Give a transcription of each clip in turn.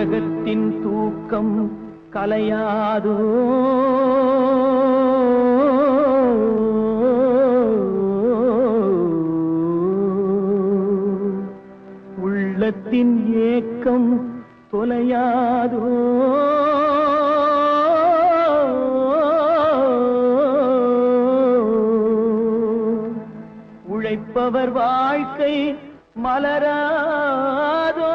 உலகத்தின் தூக்கம் கலையாதோ உள்ளத்தின் ஏக்கம் தொலையாதோ உழைப்பவர் வாழ்க்கை மலராதோ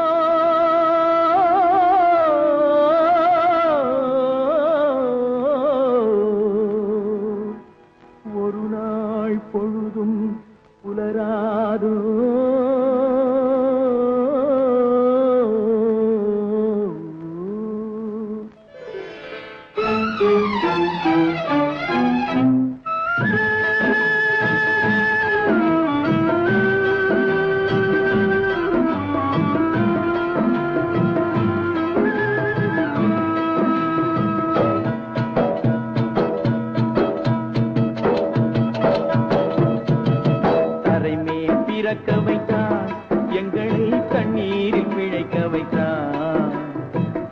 ஒரு நாள் பொழுதும் புலராதோ பிறக்க வைத்தான் எங்களை தண்ணீரில் பிழைக்க வைத்தான்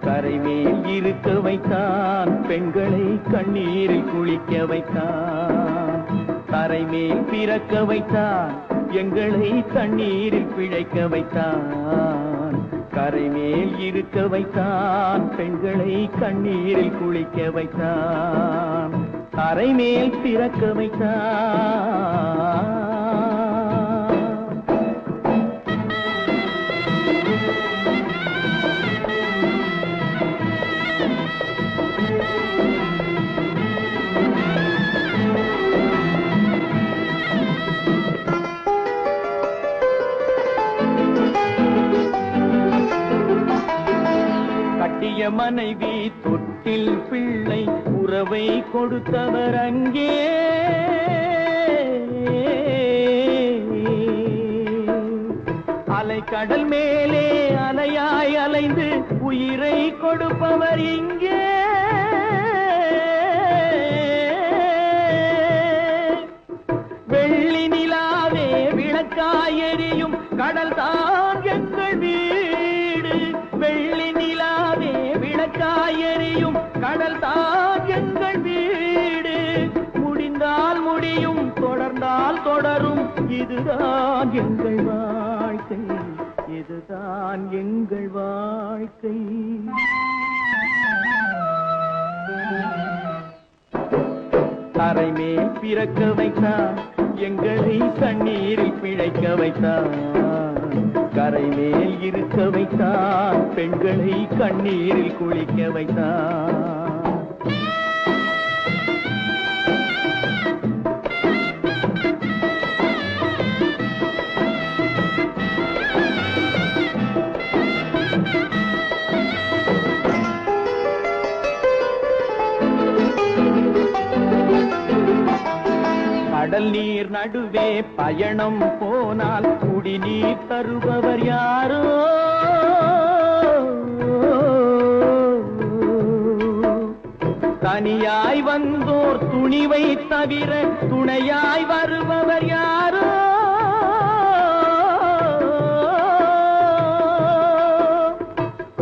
கரைமேல் இருக்க வைத்தான் பெண்களை கண்ணீரில் குளிக்க வைத்தான் கரைமேல் பிறக்க வைத்தான் எங்களை தண்ணீரில் பிழைக்க வைத்தான் கரைமேல் இருக்க வைத்தான் பெண்களை கண்ணீரில் குளிக்க வைத்தான் கரைமேல் பிறக்க வைத்தான் கட்டிய மனைவி தொட்டில் பிள்ளை உறவை கொடுத்தவர் அங்கே அலைக்கடல் மேலே அலையாய் அலைந்து உயிரை கொடுப்பவர் இங்கே வெள்ளி நிலாவே விளக்காய் எரியும் கடல் தான் எங்கள் வீடு வெள்ளி நிலாவே விளக்காய் எரியும் கடல் தான் எங்கள் வீடு முடிந்தால் முடியும் தொடர்ந்தால் தொடரும் இதுதான் எங்கள் வாழ்க்கை இதுதான் எங்கள் வாழ்க்கை கரைமேல் பிறக்க வைத்தான் எங்களை தண்ணீரில் பிழைக்க வைத்தான் கரைமேல் இருக்க வைத்தான் பெண்களை கண்ணீரில் குளிக்க வைத்தான் கடல் நீர் நடுவே பயணம் போனால் குடிநீர் தருபவர் யாரோ தனியாய் வந்தோர் துணிவை தவிர துணையாய் வருபவர் யாரோ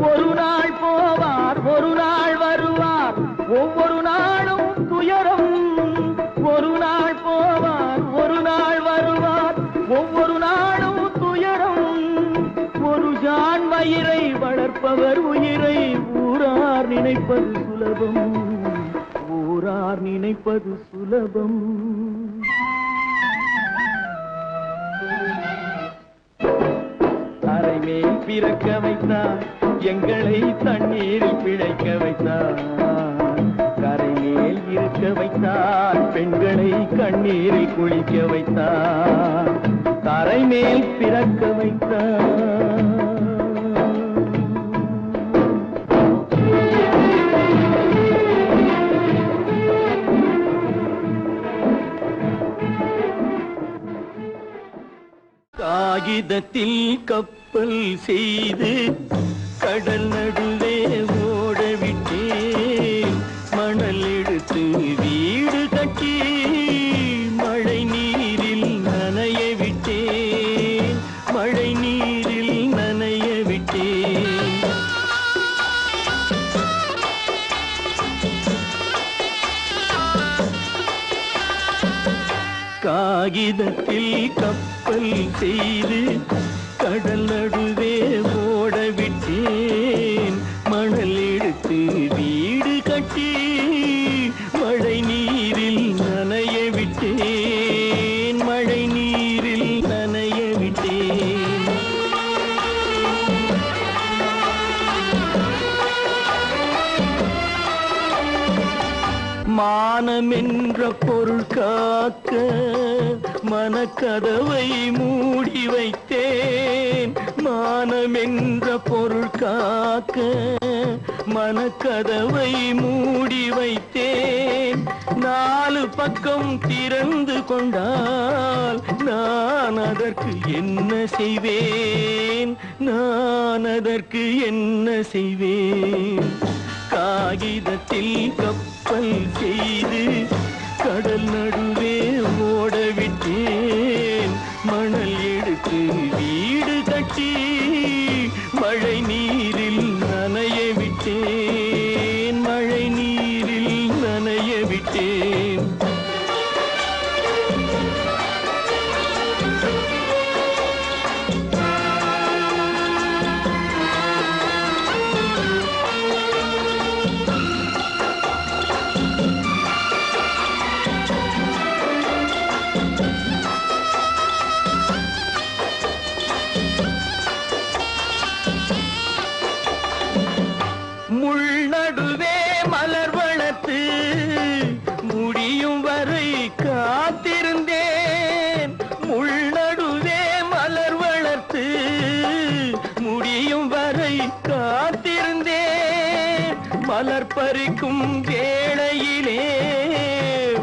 ஒரு நாள் போவார் ஒரு நாள் வருவார் ஒவ்வொரு நாளும் துயரம் ஒரு நாள் போவார் ஒரு நாள் வருவார் ஒவ்வொரு நாளும் துயரம் ஒரு ஜான் வயிறை வளர்ப்பவர் உயிரை ஊரார் நினைப்பது சுலபம் ஊரார் நினைப்பது சுலபம் கரைமேல் பிறக்க வைத்தார் எங்களை தண்ணீரில் பிழைக்க வைத்தார் கரைமேல் இருக்க வைத்தார் பெண்களை கண்ணீரில் குளிக்க வைத்தார் கரைமேல் பிறக்க வைத்தார் காகிதத்தில் கப்பல் செய்து கடல் நடுவே ஓடவிட்டேன் மணல் எடுத்து வீடு கட்டி மழை நீரில் நனைய விட்டேன் மழை நீரில் நனைய விட்டேன் காகிதத்தில் கப்பல் செய்து கடல் நடுவே ஓட விட்டேன். மணல் எடுத்து வீடு கட்டி மழை நீரில் நனைய விட்டேன். மழை நீரில் நனைய விட்டேன். மானம் என்ற பொருள் காக்க மனக்கதவை மூடி வைத்தேன். மானம் என்ற பொருள் காக்க மனக்கதவை மூடி வைத்தேன். 4 பக்கம் திறந்து கொண்டால் நான் அதற்கு என்ன செய்வேன்? நான் அதற்கு என்ன செய்வேன்? காகிதத்தில் கப்பல் செய்து கடல் நடுவே ஓட விட்டேன். மணல் எடுத்து வீடு கட்டி மழை நீரில் நனைய விட்டேன். மழை நீரில் நனைய விட்டேன். முள்நடுவே மலர் வளர்த்து முடியும் வரை காத்திருந்தேன். முள்நடுவே மலர் வளர்த்து முடியும் வரை காத்திருந்தேன். மலர் பறிக்கும் வேளையிலே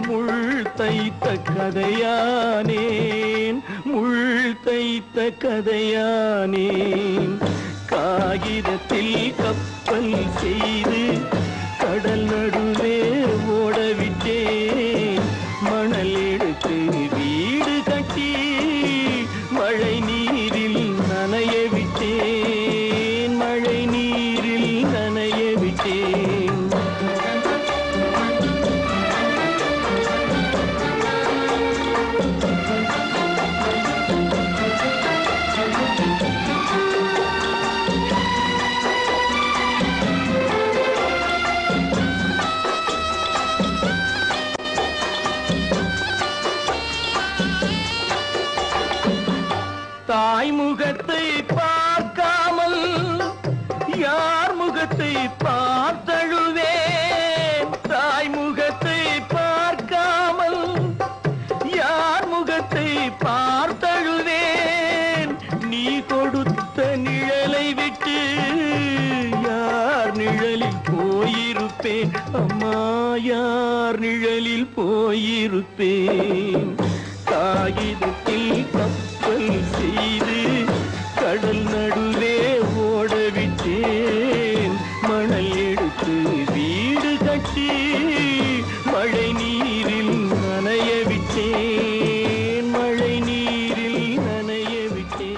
முள் தைத்த கதையானேன். முள் தைத்த கதையானேன். காகிதத்தில் கப்பல் செய்து கடல் நடுவே ஓட விட்டேன். மணல் எடுத்து வீடு கட்டி மழை நீரில் நனைய விட்டேன். மழை நீரில் நனைய விட்டேன். தாய் முகத்தை பார்க்காமல் யார் முகத்தை பார்த்தழுவேன். தாய் முகத்தை பார்க்காமல் யார் முகத்தை பார்த்தழுவேன். நீ கொடுத்த நிழலை விட்டு யார் நிழலில் போயிருப்பேன்? அம்மா, யார் நிழலில் போயிருப்பேன்? காகிதத்தில் கப்பல் செய்து கடல் நடுவே ஓட விட்டேன். மணல் எடுத்து வீடு கட்டி மழை நீரில் நனைய விட்டேன். மழை நீரில் நனைய விட்டேன்.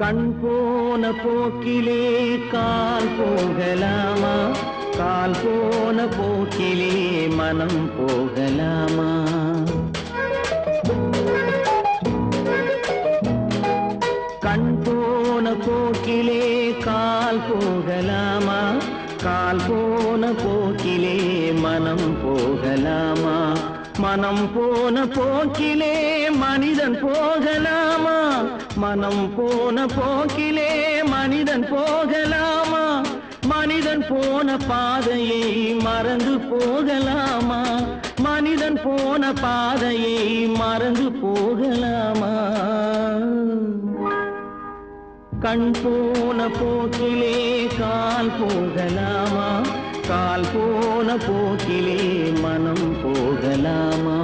கண் போன போக்கிலே கால் போகலாமா? கால் போன போக்கிலே மனம் போகலாமா? கண் போன போக்கிலே கால் போகலாமா? கால் போன போக்கிலே மனம் போகலாமா? மனம் போன போக்கிலே மனிதன் போகலாமா? மனம் போன போக்கிலே மனிதன் போகலாமா? மனிதன் போன பாதையை மறந்து போகலாமா? மனிதன் போன பாதையை மறந்து போகலாமா? கண் போன போக்கிலே கால் போகலாமா? கால் போன போக்கிலே மனம் போகலாமா?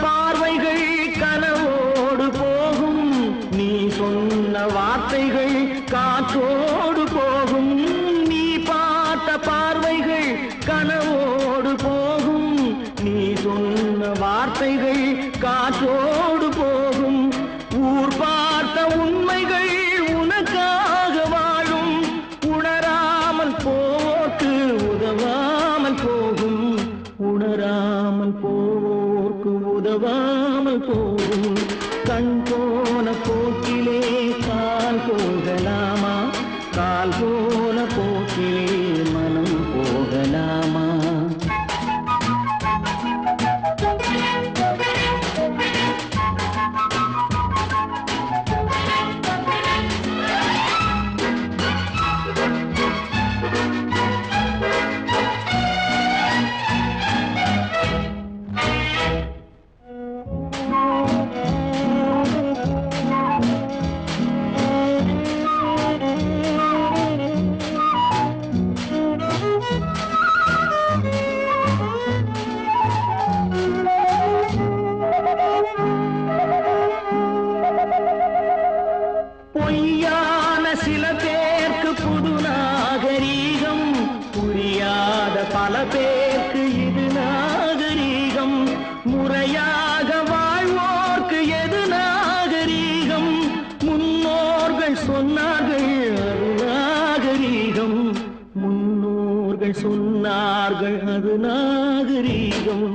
பார்வைகள் கனவோடு போகும், நீ சொன்ன வார்த்தைகள் காற்றோடு போகும். நீ பார்த்த பார்வைகள் கனவோடு போகும், நீ சொன்ன வார்த்தைகள் காற்றோடு போகும். ஊர் பார்த்த உண்மைகள் உனக்காக வாழும், உணராமல் போக்கு உதவாமல் போகும், உணராமல் போக்கு உதவாமல் போகும். கண் போன போக்கிலே கால் போகலாமா, கால் போன போக்கிலே மனம் போகலாமா? பொய்யான சில பேருக்கு புது நாகரீகம், புரியாத பல பேருக்கு இது நாகரீகம். முறையாக வாழ்வோர்க்கு எது நாகரீகம்? முன்னோர்கள் சொன்னார்கள் அது நாகரீகம், முன்னோர்கள் சொன்னார்கள் அது நாகரீகம்.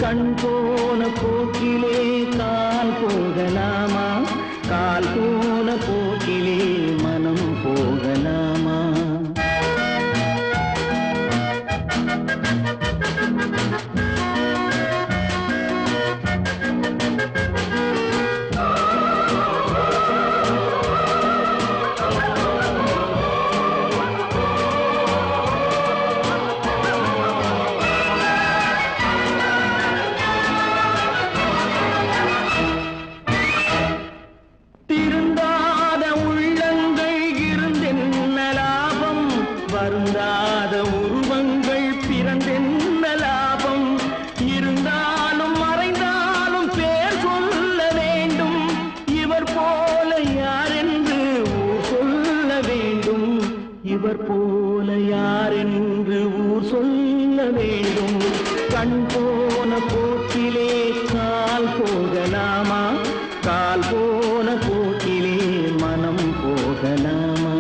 கண் போன போக்கிலே கால் போகலாமா, கால் போன போக்கிலே மனம் போகலாமா? திருந்தாத உள்ளங்கள் இருந்தென்ன லாபம், வருந்தாத உருவங்கள் பிறந்தென்ன லாபம்? இருந்தாலும் மறைந்தாலும் பேர் சொல்ல வேண்டும், இவர் போல யாரென்று ஊர் சொல்ல வேண்டும், இவர் போல யாரென்று ஊர் சொல்ல வேண்டும். கண் போன போக்கிலே கால் போகலாமா, கால் போன போக்கிலே மனம் போகலாமா?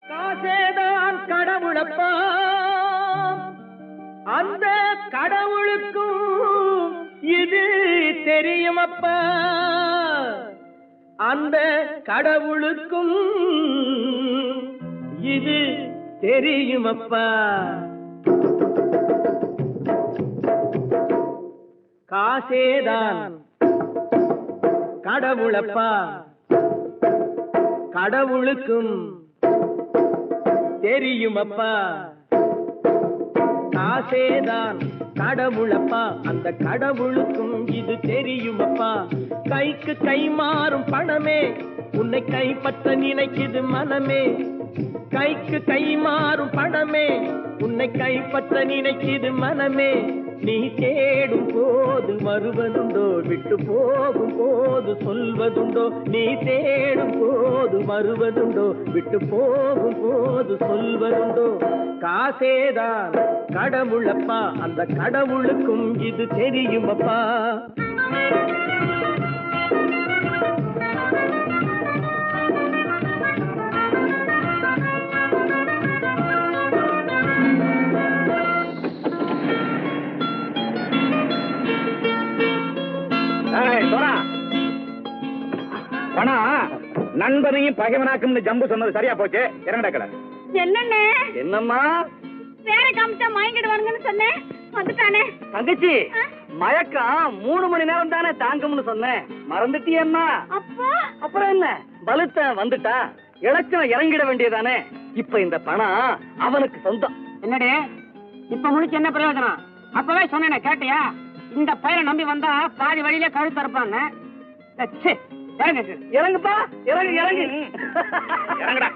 காசேதான் கடவுளப்பா, அந்த கடவுளுக்கும் இது தெரியுமப்பா, அந்த கடவுளுக்கும் இது தெரியுமப்பா. காசேதான் கடவுளப்பா, கடவுளுக்கும் தெரியுமப்பா. காசேதான் கடவுளப்பா, அந்த கடவுளுக்கும் இது தெரியுமப்பா. கைக்கு கை மாறும் பணமே உன்னை கைப்பற்ற நினைக்குது மனமே, கைக்கு கை மாறும் பணமே உன்னை கைப்பற்ற நினைக்குது மனமே. நீ தேடும் போது வருவதுண்டோ, விட்டு போகும் போது சொல்வதுண்டோ? நீ தேடும் போது வருவதுண்டோ, விட்டு போகும் போது சொல்வதுண்டோ? காசேதான் கடவுளப்பா, அந்த கடவுளுக்கும் இது தெரியுமப்பா. நண்பனையும் பகைவனாக்கும் ஜம்பு சொன்னது சரியா போச்சு. இறங்கடா. என்னம்மா வேற காமிச்சா மயங்கிடுவானுங்கன்னு சொன்னேன், வந்துட்டானே. தங்கச்சி, மயக்கம் 3 மணி நேரம் தானே தாங்கும்னு சொன்னேன், மறந்துட்டியம்மா? அப்பா, அப்புறம் என்ன, பலுத்த வந்துட்டா இலச்சம் இறங்கிட வேண்டியதானே. இப்ப இந்த பணம் அவனுக்கு சொந்தம். என்னடே இப்ப முடிச்சு என்ன பிரயோஜனம்? அப்பவே சொன்னேனே, கேட்டியா? இந்த பயிரை நம்பி வந்தா பாதி வழியிலே கழுத்து இருப்பாங்க. இறங்குப்பா, இறங்கு இறங்கு. இறங்குடா.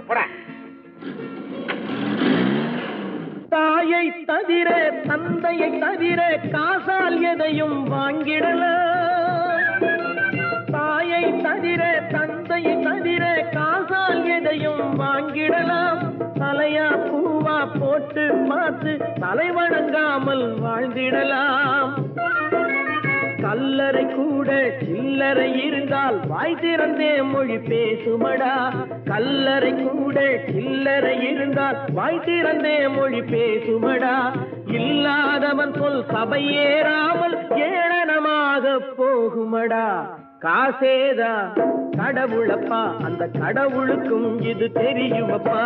போடா. தாயை தவிர தந்தையை தவிர காசால் எதையும் வாங்கிடலாம். தாயை தவிர தந்தையை தவிர காசால் எதையும் வாங்கிடலாம். தலையா பூவா போட்டு பார்த்து தலை வணங்காமல் வாழ்ந்திடலாம். கல்லறை கூட சில்லறை இருந்தால் வாய் திறந்தே மொழி பேசுமடா. கல்லறை கூட சில்லறை இருந்தால் வாய் திறந்தே மொழி பேசுமடா. இல்லாதவன் சொல் சபையேறாமல் ஏளனமாக போகுமடா. காசேதான் கடவுளப்பா, அந்த கடவுளுக்கும் இது தெரியுமப்பா.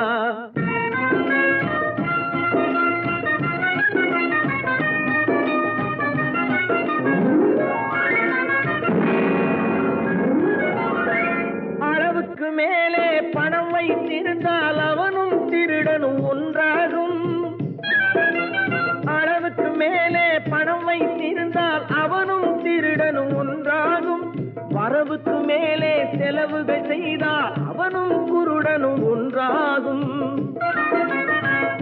அளவுக்கு மேலே பணம் வைத்திருந்தால் அவனும் திருடனும் ஒன்றாகும். அளவுக்கு மேலே பணம் வைத்திருந்தால் அவனும் திருடனும் ஒன்றாகும். வரவுக்கு மேலே செலவுகள் செய்தால் அவனும் குருடனும் ஒன்றாகும்.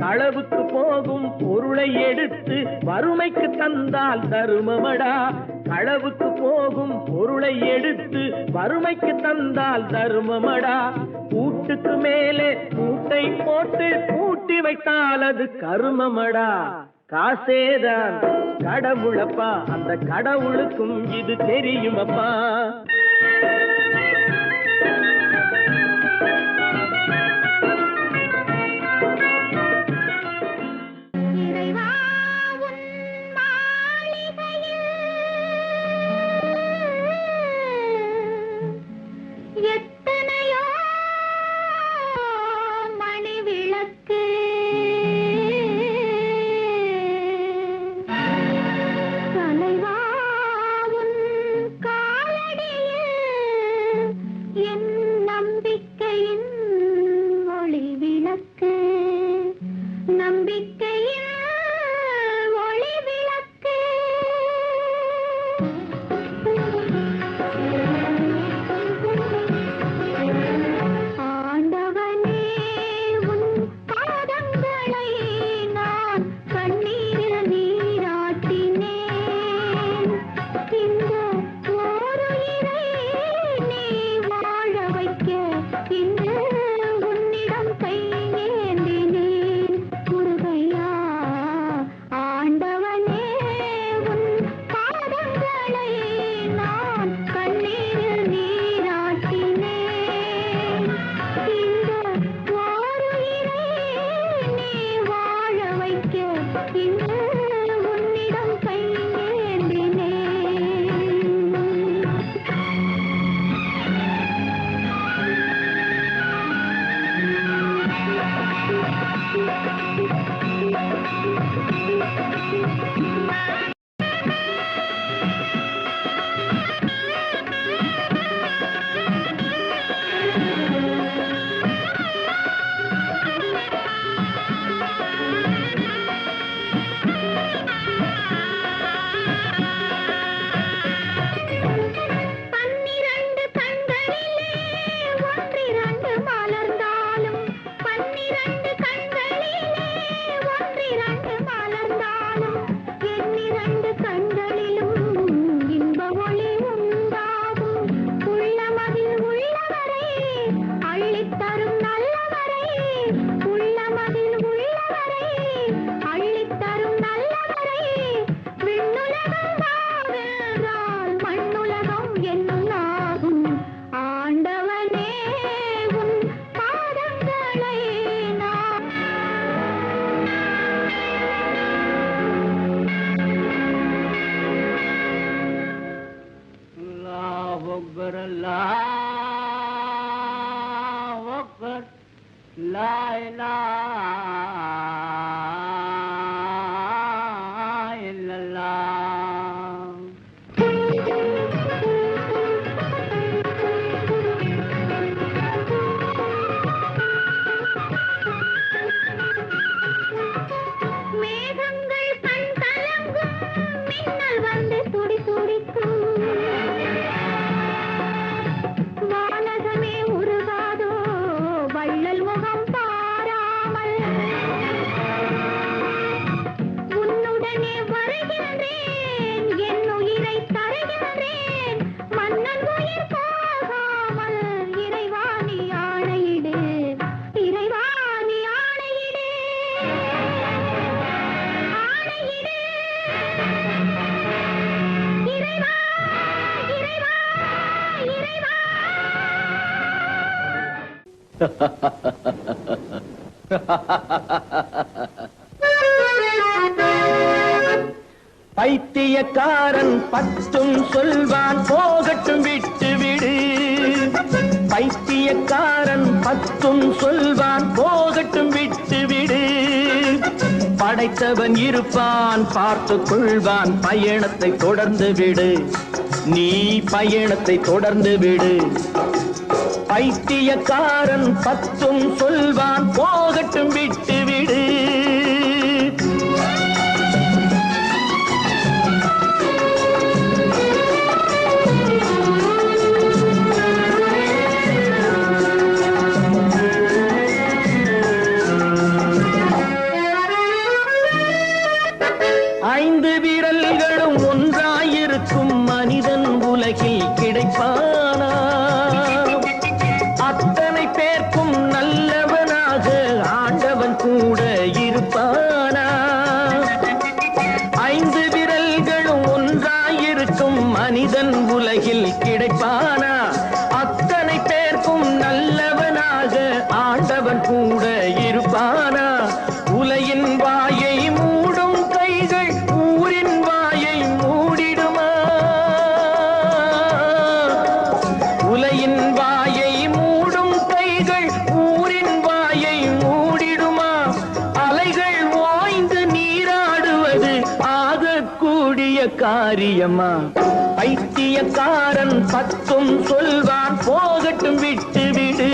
களவுக்கு போகும் பொருளை எடுத்து வறுமைக்கு தந்தால் தருமமடா. களவுக்கு போகும் பொருளை எடுத்து வறுமைக்கு தந்தால் தருமமடா. கூட்டுக்கு மேலே கூட்டை போட்டு கூட்டி வைத்தால் அது கருமமடா. காசேதான் கடவுளப்பா, அந்த கடவுளுக்கும் இது தெரியுமப்பா. La ilaha வந்து துடி துடிக்கும் வானகமே உருகாதோ வள்ளல் முகம் பாராமல் உன்னுடனே வருகின்றேன் என் உயிரை தருகின்றேன் மன்னன் உயிர் போகாமல் இறைவாணி ஆணையிடு இறைவாணி ஆணையிடு ஆணையிடு இறைவா இறைவா இறைவா பைத்தியக்காரன் பத்தும் சொல்வான் போகட்டும் விட்டு விடு பைத்தியக்காரன் பத்தும் சொல்வான் போகட்டும் விட்டு விடு படைத்தவன் இருப்பான் பார்த்துக் கொள்வான் பயணத்தை தொடர்ந்து விடு நீ பயணத்தை தொடர்ந்து விடு பைத்தியக்காரன் பத்தும் சொல்வான் போகட்டும் விட்டு விடு ஐந்து விரல்களும் ஒன்றாயிருக்கும் மனிதன் உலகில் கிடைப்பானா அத்தனை பேர்க்கும் நல்லவனாக ஆண்டவன் கூட இருப்பானா ஐந்து விரல்களும் ஒன்றாயிருக்கும் மனிதன் உலகில் கிடைப்பானா அத்தனை பேர்க்கும் நல்லவனாக ஆண்டவன் கூட இருப்பானா உலகின் வாயை மூடும் கைகள் ஊரின் வாயை மூடிடுமா உலகின் வாயை மூடும் கைகள் ஊரின் வாயை மூடிடுமா அலைகள் ஓய்ந்து நீராடுவது ஆகக்கூடிய காரியமா பைத்தியக்காரன் பத்தும் சொல்வான் போகட்டும் விட்டு விடு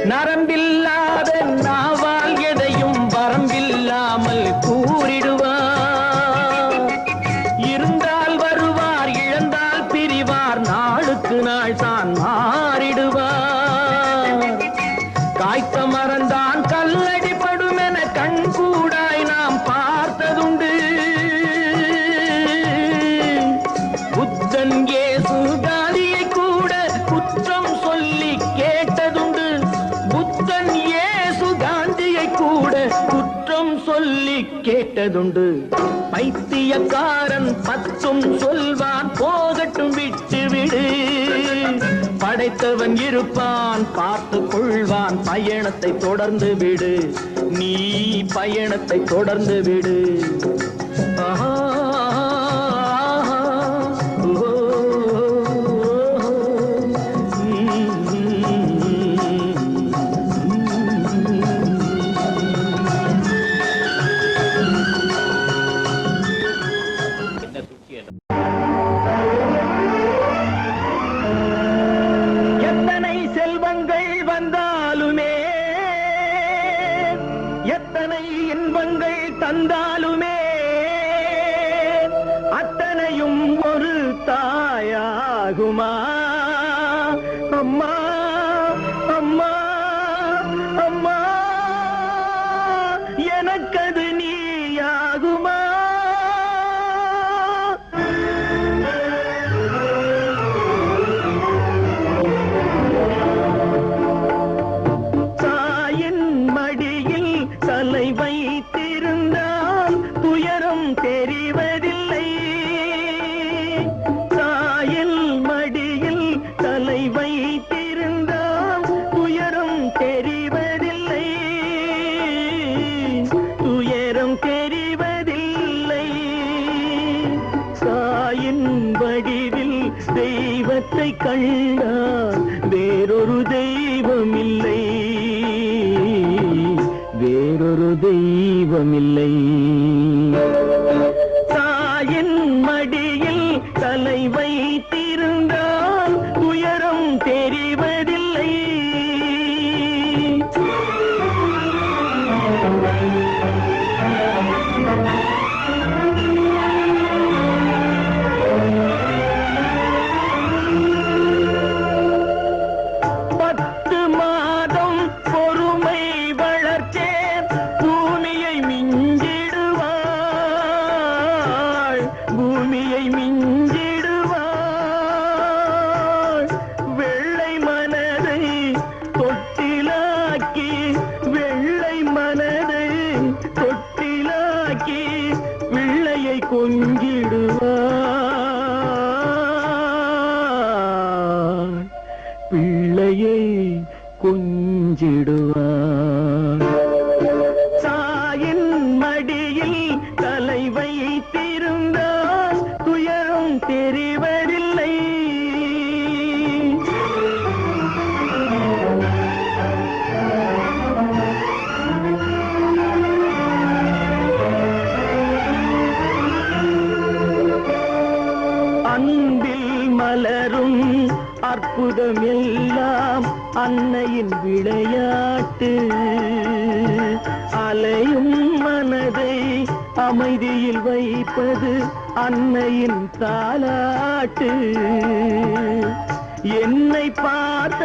நரம்பில்லாத நாவால் எதையும் வரம்பில்லாமல் கூறிடுவார் இருந்தால் வருவார் இழந்தால் பிரிவார் நாளுக்கு நாள் தான் மாறிடுவார் காய்த்த மறந்தான் கல்லடிப்படும் என கண் கூடாய் நாம் பார்த்ததுண்டு புத்தன் இயேசு காந்தியை கூட குற்றம் சொல்லி கேட்டதுண்டு புத்தன் இயேசு காந்தியை கூட குற்றம் சொல்லி கேட்டதுண்டு பைத்தியக்காரன் பத்தும் சொல்வான் போகட்டும் விட்டு விடு படைத்தவன் இருப்பான் பார்த்துக் கொள்வான் பயணத்தை தொடர்ந்து விடு நீ பயணத்தை தொடர்ந்து விடு ஆஹா எத்தனை செல்வங்கள் வந்தாலுமே எத்தனை இன்பங்கள் தந்தாலுமே அத்தனையும் ஒரு தாயாகுமா அம்மா அம்மா அம்மா எனக்கது நீயாகுமா தலை வைத்திருந்தால் துயரம் தெரிவதில்லை தாயின் மடியில் தலை வைத்திருந்தால் துயரம் தெரிவதில்லை துயரம் தெரிவதில்லை தாயின் வடிவில் தெய்வத்தை கண்டால் வேறொரு தெய்வம் இல்லை தெய்வமில்லை. தாயின் மடியில் தலை வைத்திருந்தால் துயரம் தெரிவதில்லை. பிள்ளையை கொஞ்சிடுவான். தாயின் மடியில் தலை வைத்திருந்தால் துயரம் தெரிவதில்லை. அன்பில் மலரும் அற்புதம் எல்லாம் அன்னையின் விளையாட்டு. அலையும் மனதை அமைதியில் வைப்பது அன்னையின் தாலாட்டு. என்னை பார்த்த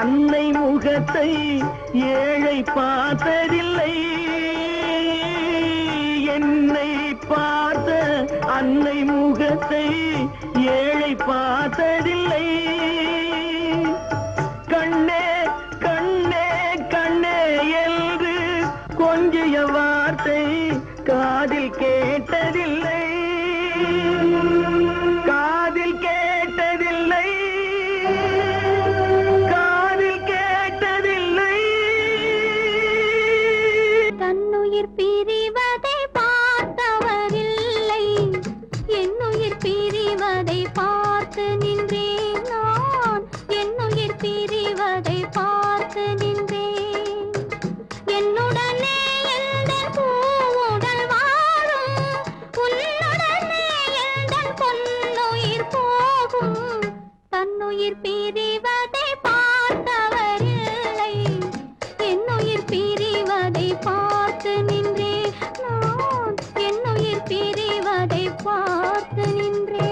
அன்னை முகத்தை ஏழை பார்த்ததில்லை. என்னை பார்த்த அன்னை முகத்தை ஏழை பார்த்ததில்லை. கண்ணே கண்ணே கண்ணே என்று கொஞ்சிய வார்த்தை காதில் கேட்டதில்லை. காதில் கேட்டதில்லை. காதில் கேட்டதில்லை. தன்னுயிர் பிரிவதை பார்த்தவரில்லை. என்னுயிர் பிரிவதை பார்த்து நின்றேன் நான். என்னுயிர் பிரிவதை பார்த்து நின்றேன். என்னுடனே எந்தன் பூவுடல் வாழும். உன்னுடனே எந்தன் பொன்னுயிர் போகும். தன்னுயிர் பிரிவதை பார்த்தவரில்லை. என்னுயிர் பிரிவதை பார்த்து நின்றேன் நான். என்னுயிர் பிரிவதை பார்த்து நின்றேன்.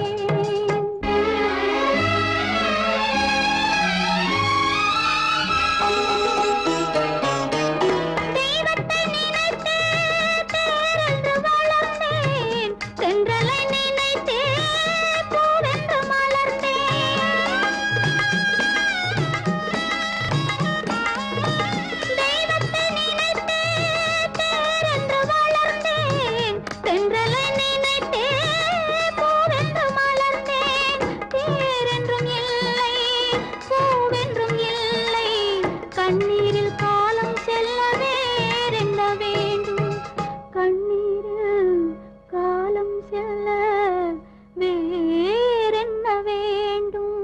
தெய்வத்தை நினைத்தே தேரென்று வளர்ந்தேன். தென்றலை நினைத்தே பூவென்று மலர்ந்தேன். தெய்வத்தை நினைத்தே தேரென்று வளர்ந்தேன். தென்றலை நினைத்தே பூவென்று மலர்ந்தேன். தேரென்றும் இல்லை, பூவென்றும் இல்லை. கண்ணீரில் காலம் செல்ல வேறென்ன வேண்டும். கண்ணீரில் காலம் செல்ல வேறென்ன வேண்டும்.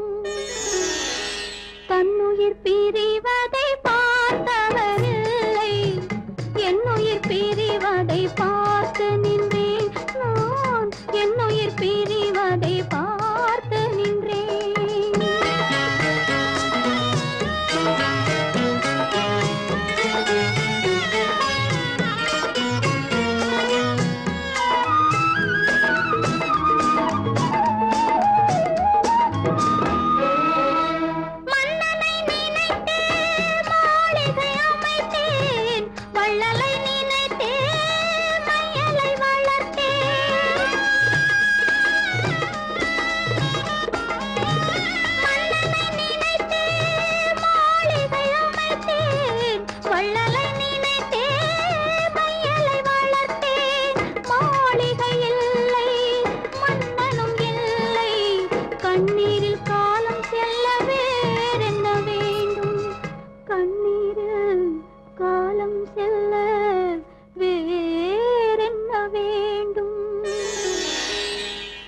தன்னுயிர் பிரிவதை பார்த்தவரில்லை. என்னுயிர் பிரிவதை பார்த்து நின்றேன் நான். என்னுயிர் பிரிவதை பார்த்து நின்றேன். மன்னனை நினைத்தே மாளிகை அமைத்தேன். வள்ளலை நினைத்தே மையலை வளர்த்தேன். மன்னனை நினைத்தே மாளிகை அமைத்தேன். வள்ளலை நினைத்தே மையலை வளர்த்தேன். மாளிகை இல்லை, மன்னனும் இல்லை. கண்ணீரில் காலம் செல்ல வேறென்ன வேண்டும். கண்ணீரில் காலம் செல்ல வேறென்ன வேண்டும்.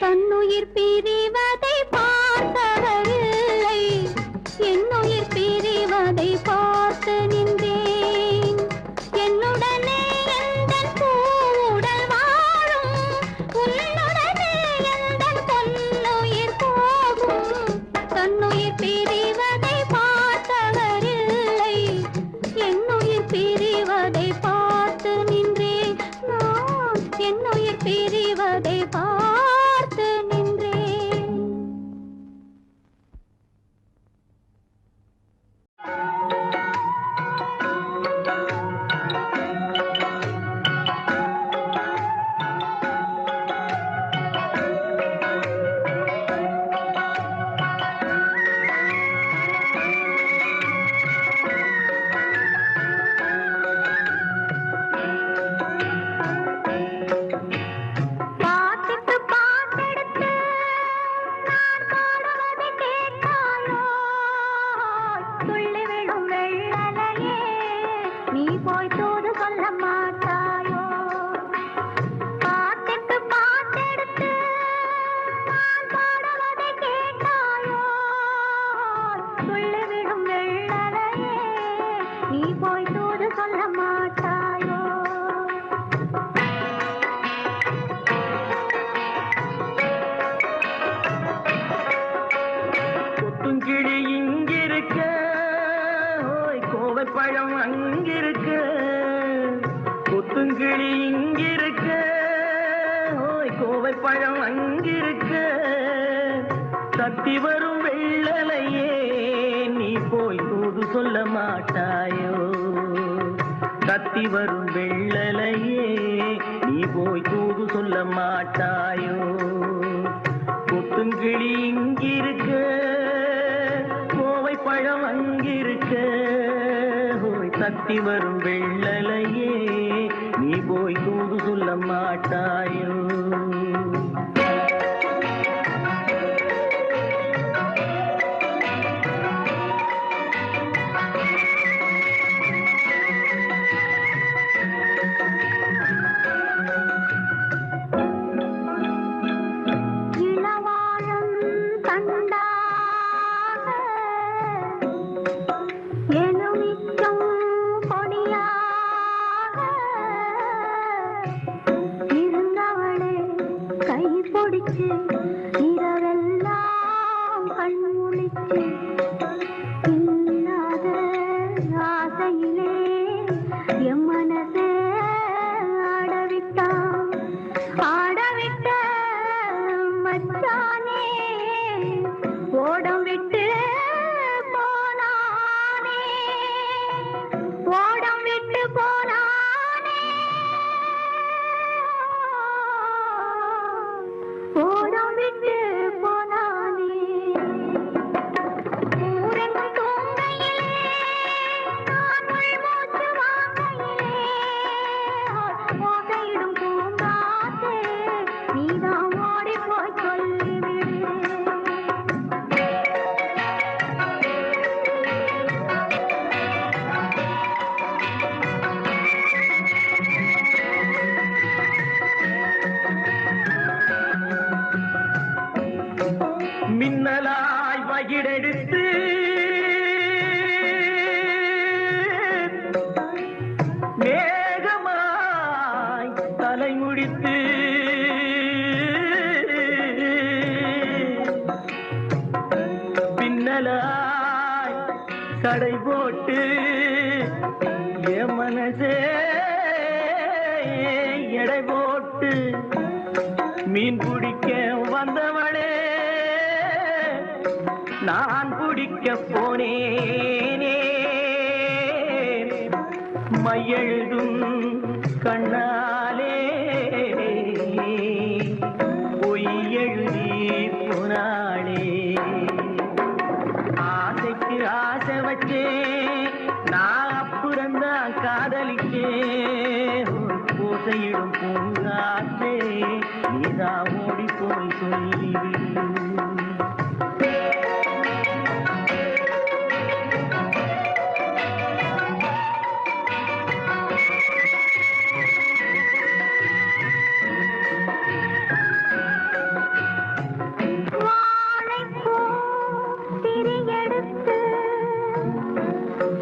தன்னுயிர் பிரிவதை பார்த்தவரில்லை. என்னுயிர் பிரிவதை பார்த்து நின்றேன். என்னுயிர் பிரிவதை பார்த்து நின்றேன் நான் என்னுயிர் பிரிவதை பார்த்து நின்றேன் பாட்டுக்கு பாட்டெடுத்து நான் பாடுவதை கேட்டாயோ துள்ளி விழும் வெள்ளலையே நீ போய் தூது சொல்ல மாட்டாயோ பாட்டுக்கு பாட்டெடுத்து நான் பாடுவதை கேட்டாயோ துள்ளி விழும் வெள்ளலையே நீ போய் தூது சொல்ல மாட்டாயோ கொத்துங்கிளி இங்கிருக்க ஓய் கோவை பழம் அங்கிருக்க கொத்துங்கிளி இங்கிருக்க ஓய் கோவை பழம் அங்கிருக்க தத்தி வரும் வெள்ளலையே நீ போய் தூது சொல்ல மாட்டாயோ தத்தி வரும் வெள்ளலையே நீ போய் தூது சொல்ல மாட்டாயோ கொத்துங்கிளி இங்கிருக்க கோவை பழம் அங்கிருக்க ஓய் தத்தி வரும் வெள்ளலையே நீ போய் தூது சொல்ல மாட்டாயோ இளவாழம் தண்டாக எலுமிச்சம் கொடியாக இருந்தவளே கை பிடிச்சு இரவெல்லாம் கண் முழிச்சு இல்லாத ஆசையிலே என் மனசே ஆடவிட்டான் ஆடவிட்ட மச்சானே ஓடம் விட்டு போனானே ஓடம் விட்டு போனானே ஓடம் விட்டு போனானே ஊரெங்கும் தூங்கையிலே நான் உள்மூச்சு வாங்கையிலே ஓசையிடும் பூங்காற்றே நீதான் ஓடி போய் சொல்லிவிடு மின்னலாய் வகிடெடுத்து மேகமாய் தலை முடித்து பின்னலாய் கடை போட்டு என் மனசே எடை போட்டு மீன் பிடிக்க வந்தவளே நான் பிடிக்க போனேனே மையெழுதும் கண்ணாலே பொய் எழுதி போனாளே ஆசைக்கு ஆசை வச்சே நான் அப்புறந்தான் காதலிக்கே பூசையிடும் பூங்காற்றே நீதா ஓடி போய் சொல்லிவிடு வாழைப்பூ திரியெடுத்து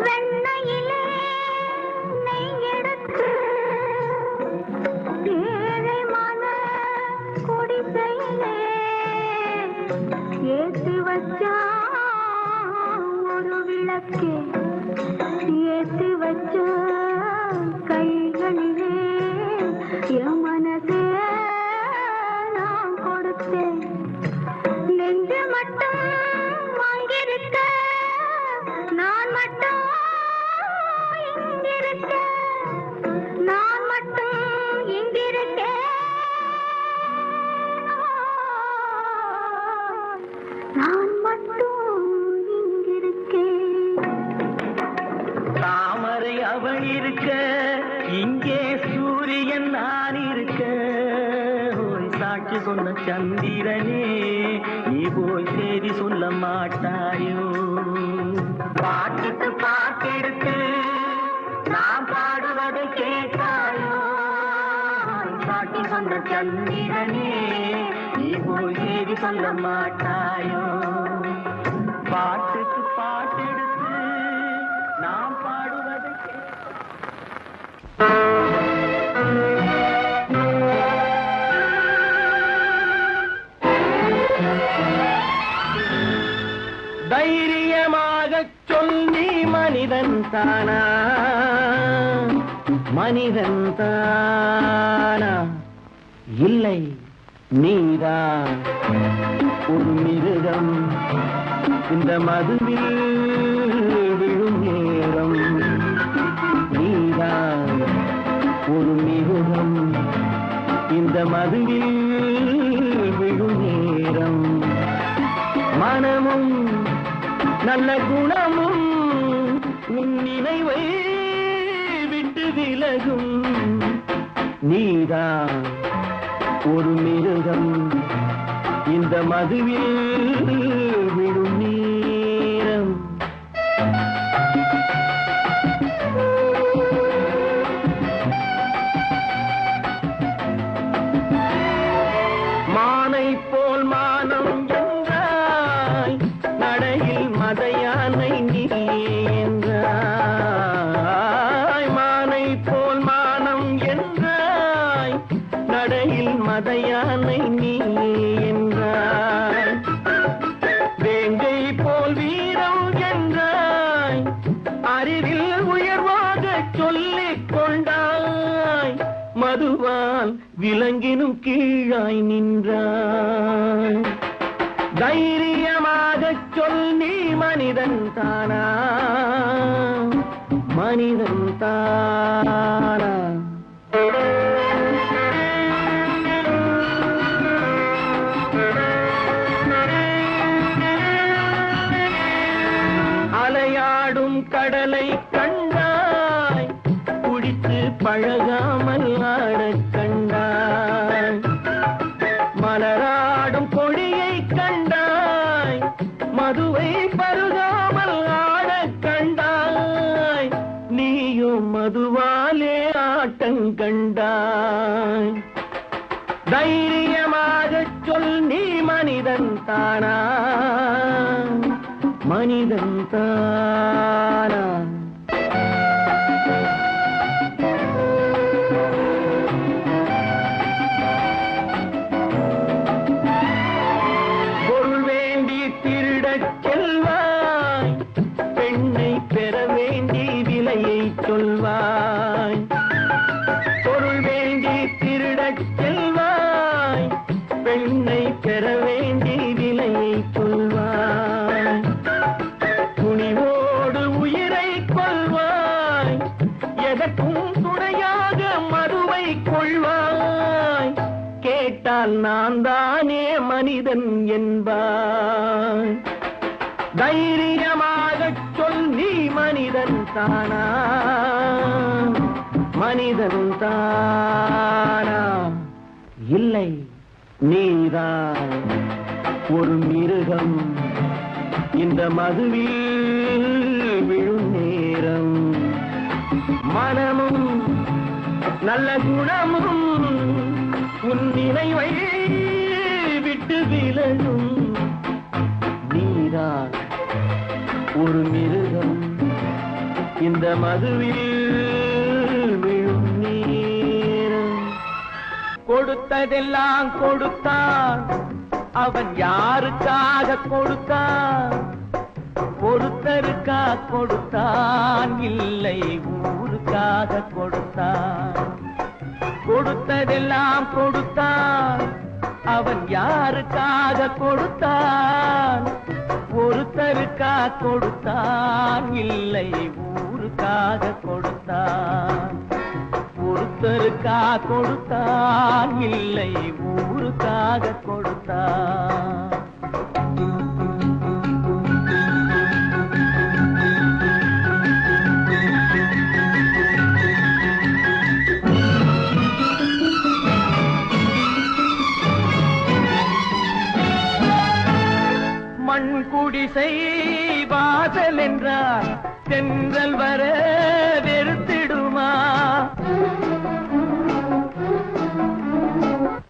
வெண்ணையிலே நெய் எடுத்து ஏழை மன குடிசையிலே இருக்க நான் மட்டும் இங்கிருக்கேன் நான் மட்டும் இங்கிருக்கேன் தாமரை அவள் இருக்க இங்கே சூரியன் நான் இருக்க ஓய் சாட்சி சொன்ன சந்திரனே நீ போய் செய்தி சொல்ல மாட்டாயோ பாட்டுக்கு பாட்டெடுத்து நான் பாடுவதை கேட்டாயோ சாட்சி சொன்ன சந்திரனே நீ போய் செய்தி சொல்ல மாட்டாயோ பாட்டுக்கு பாட்டெடுத்து நாம் பாடுவதை தைரியமாக சொல் நீ மனிதன் தானா மனிதன் தானா இல்லை நீதான் ஒரு மிருகம் இந்த மதுவில் விழும் நேரம் நீதான் ஒரு மிருகம் இந்த மதுவில் விழும் நேரம் மனமும் நல்ல குணமும் உன் நினைவை விட்டு விலகும் நீதான் ஒரு மிருகம் இந்த மதுவில் விழும் நேரம் மானை போல் மானம் என்றாய் நடையில் மதையானை நீ என்றாய் மானை போல் மானம் என்றாய் நடையில் மதையானை நீ என்றாய் வேங்கை போல் வீரம் என்றாய் அறிவில் உயர்வாக சொல்லிக் கொண்டாய் மதுவால் விலங்கினும் கீழாய் நின்றாய் தைரியமாக சொல் நீ மனிதன் தானா மனிதன் தானா அலையாடும் கடலை கண்டாய் குடித்து பழகாமல் ஆடக் கண்டாய் மலராடும் கொடியை கண்டாய் மதுவை பருகாமல் ஆடக் கண்டாய் நீயும் மதுவாலே ஆட்டங்கண்டாய் தைரியமாக சொல் நீ மனிதன் தானா மனிதன் தானா பொருள் வேண்டி திருடச் செல்வாய் பெண்ணை பெற வேண்டி விலையை சொல்வாய் பொருள் வேண்டி திருடச் செல்வாய் பெண்ணை பெற வேண்டி விலையை சொல்வாய் துணிவோடு உயிரை கொள்வாய் எதற்கும் துணையாக மதுவை கொள்வாய் கேட்டால் நான் தானே மனிதன் என்பாய் தைரியமாக சொல் நீ மனிதன் தானா மனிதன் தானா இல்லை நீதான் ஒரு மிருகம் இந்த மதுவில் விழும் நேரம் மனமும் நல்ல குணமும் உன் நினைவை விட்டு விலகும் நீதான் ஒரு மிருகம் இந்த மதுவில் விழும் நேரம் கொடுத்ததெல்லாம் கொடுத்தான் அவன் யாருக்காக கொடுத்தான் ஒருத்தருக்கா கொடுத்தான் இல்லை ஊருக்காக கொடுத்தான் கொடுத்ததெல்லாம் கொடுத்தான் அவன் யாருக்காக கொடுத்தான் ஒருத்தருக்கா கொடுத்தான் இல்லை ஊருக்காக கொடுத்தான் யாருக்கா கொடுத்தான் இல்லை ஊருக்காக கொடுத்தான். மண் குடிசை வாசல் என்றார் தென்றல் வர வெறுத்திடுமா?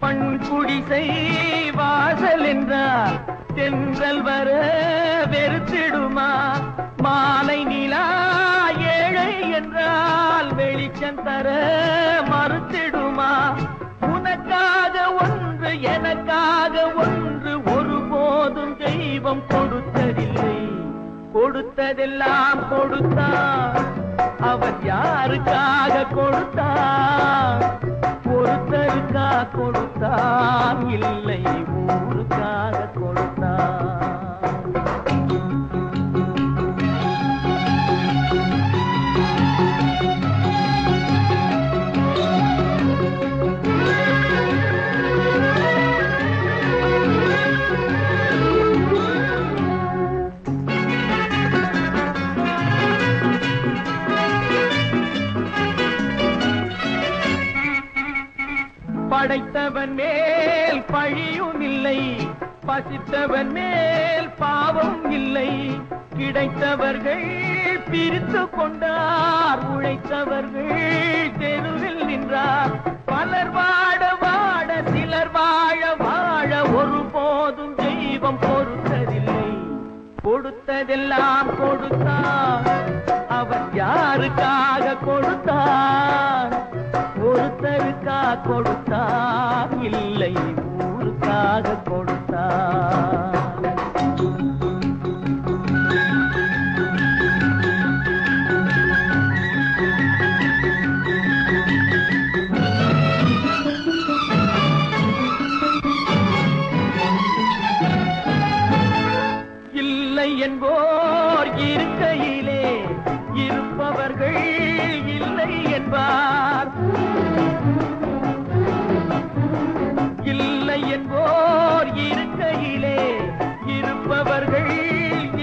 மண் குடிசை வாசல் என்றார் தென்றல் வர வெறுத்திடுமா? மாலை நிலா ஏழை என்றால் வெளிச்சம் தர மறுத்திடுமா? உனக்காக ஒன்று எனக்காக ஒன்று ஒருபோதும் தெய்வம் கொடுத்ததில்லை. கொடுத்ததெல்லாம் கொடுத்தான். அவன் யாருக்காக கொடுத்தான்? ஒருத்தருக்கா கொடுத்தான் இல்லை ஊருக்காக கொடுத்தான். படைத்தவன் மேல் பழியும் இல்லை, பசித்தவன் மேல் பாவம் இல்லை. கிடைத்தவர்கள் பிரித்து கொண்டார், உழைத்தவர்கள் தெருவில் நின்றார். பலர் வாட வாட சிலர் வாழ வாழ ஒருபோதும் தெய்வம் பொறுத்ததில்லை. கொடுத்ததெல்லாம் கொடுத்தான். அவன் யாருக்காக கொடுத்தான்? ஒருத்தருக்கா கொடுத்தான் இல்லை ஊருக்காக கொடுத்தான். இல்லை என்போர் இருக்கையிலே இருப்பவர்கள் இல்லை என்பார். இல்லை என்போர் இருக்கையிலே இருப்பவர்கள்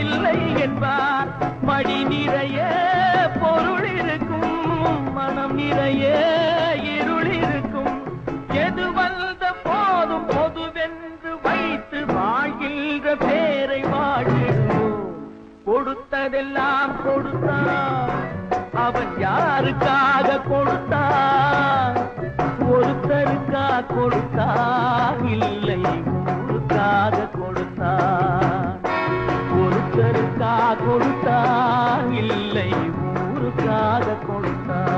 இல்லை என்பார். மடி நிறைய பொருள் இருக்கும், மனம் நிறைய இருள் இருக்கும். எது வந்த போதும் பொதுவென்று வைத்து வாழ்கின்ற பேரை வாழ்கின்றோம். கொடுத்ததெல்லாம் கொடுத்தான். அவன் யாருக்காக கொடுத்தான்? ஒருத்தருக்கா கொடுத்தான் இல்லை ஊருக்காக கொடுத்தான். ஒருத்தருக்கா கொடுத்தான் இல்லை ஊருக்காக கொடுத்தான்.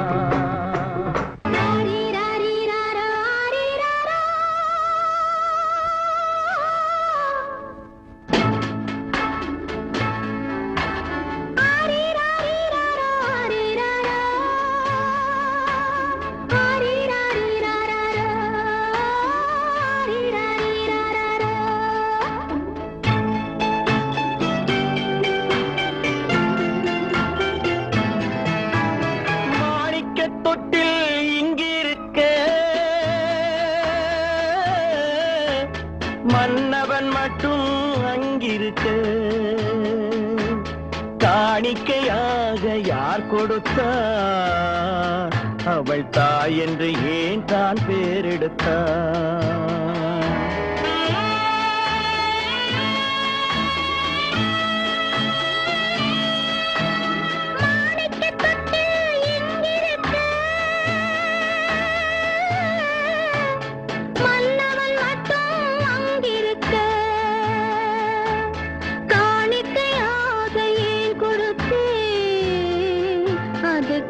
தொட்டில் இங்கிருக்க மன்னவன் மட்டும் அங்கிருக்க. காணிக்கையாக யார் கொடுத்தார்? அவள் தாய் என்று ஏன் தான் பேரெடுத்தார்?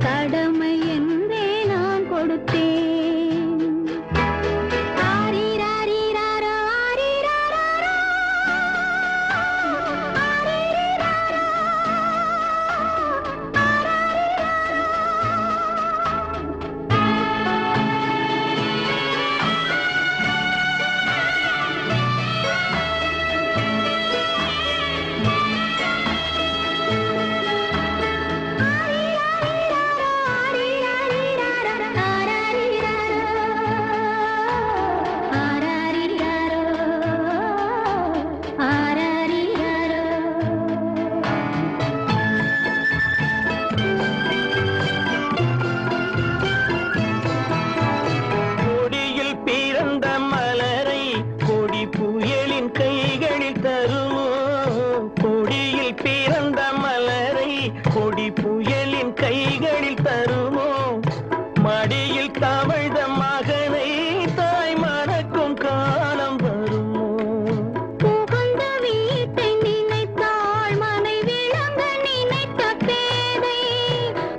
கடமை என்றே நான் கொடுத்தேன். மடியில் தவழ்ந்த மகனை தாய் மறக்கும் காலம் வருமோ? புகுந்த வீட்டை நினைத்தாள் மனை விளங்க நினைத்த பேதை.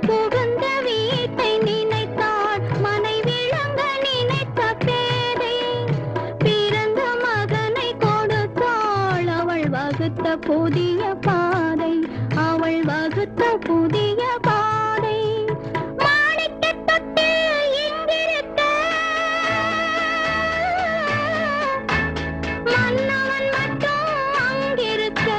புகுந்த வீட்டை நினைத்தாள் மனை விளங்க நினைத்த பேதை. பிறந்த மகனை கொடுத்தாள் அவள் வகுத்த புதிய பாதை. அவள் வகுத்த புதிய பாதை. மாணிக்கத் தொட்டில் இங்கிருக்க மன்னவன் மட்டும் அங்கிருக்க.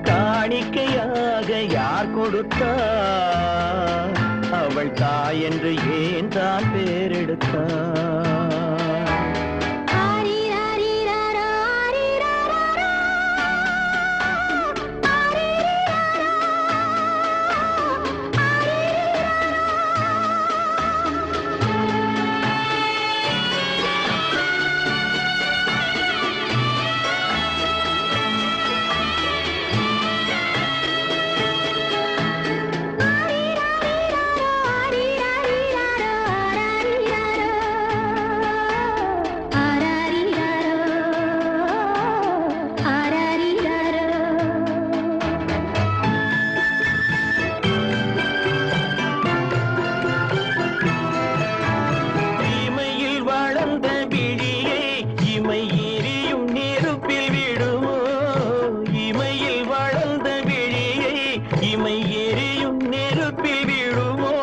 காணிக்கையாக யார் கொடுத்தார்? அவள் தாய் என்று ஏன் தான் பேரெடுத்தார்? ஆரிராரிராரா, ஆரிராராரா. ஆரிராரா, இமையில் வளர்ந்த விழியை இமை எரியும் நெருப்பில் விடுமோ? இமையில் வளர்ந்த விழியை இமை எரியும் நெருப்பில் விடுமோ?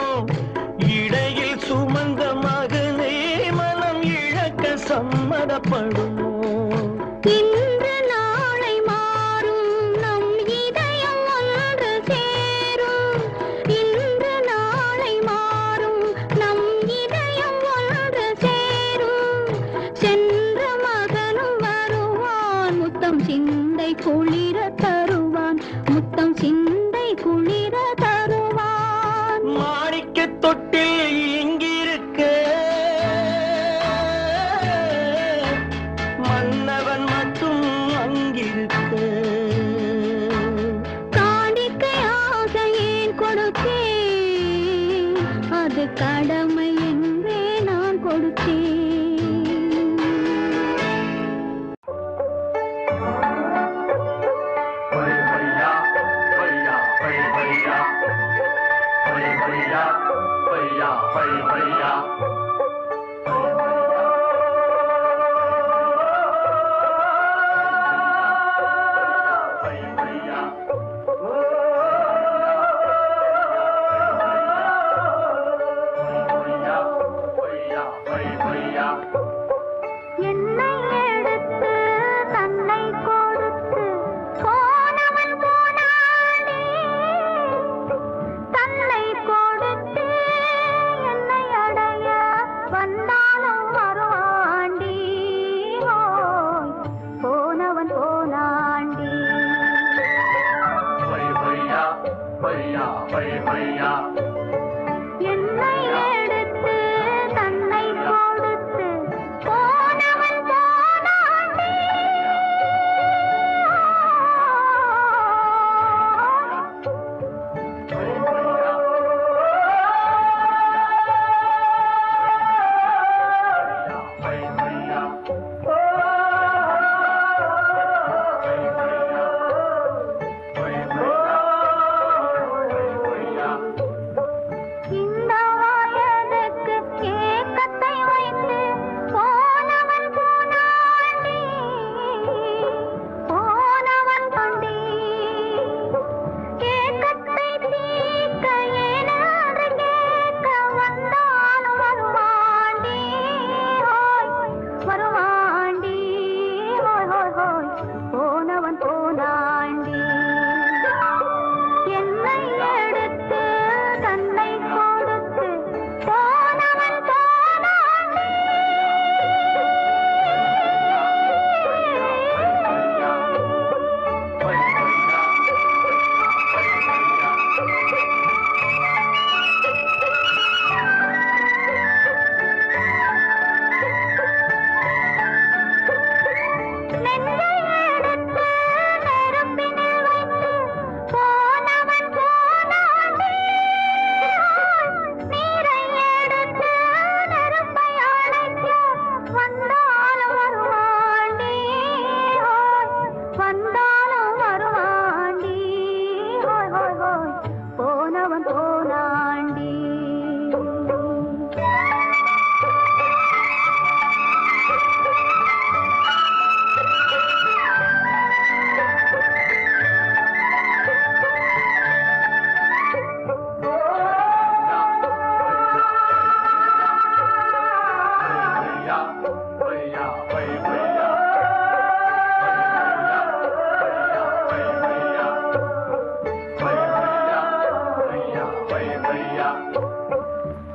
இடையில் சுமந்த மகனை மனம் இழக்க சம்மதப்படுமோ? இன்று நாளை மாறும் நம் இதயம் ஒன்று சேரும். இன்று நாளை மாறும் நம் இதயம் ஒன்று சேரும். சென்ற மகனும் வருவான் முத்தம் சிந்தை குளிர தருவான். முத்தம் சிந்தை குளிர தருவான். மாணிக்கத் தொட்டில் இங்கிருக்க மன்னவன் மட்டும் அங்கிருக்க. காணிக்கையாக ஏன் கொடுத்தேன்? அது கடமை என்றே நான் கொடுத்தேன். என்னை எடுத்து தன்னை கொடுத்து போனவன் போனானே. தன்னை கொடுத்து என்னை அடைய வந்தாலும் வருவாண்டி. ஓய், போனவன் போனாண்டி. என்னை எடுத்து தன்னை கொடுத்து போனவன் போனாண்டி.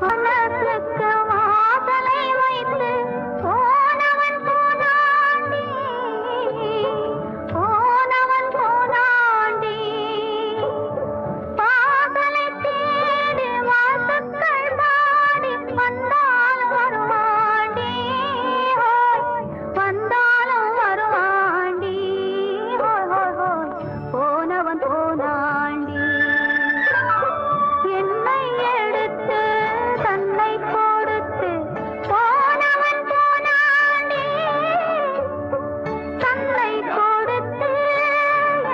மனசுக்கு வாசலை வைத்து போனவன் போனாண்டி, போனவன் போனாண்டி. வாசலை தேடி வாசக்கள் பாடி வந்தாலும் வருவாண்டி, வந்தாலும் வருவாண்டி. போனவன் போனாண்டி. என்னை எடுத்து தன்னை கொடுத்து போனவன் போனாண்டி. தன்னை கொடுத்து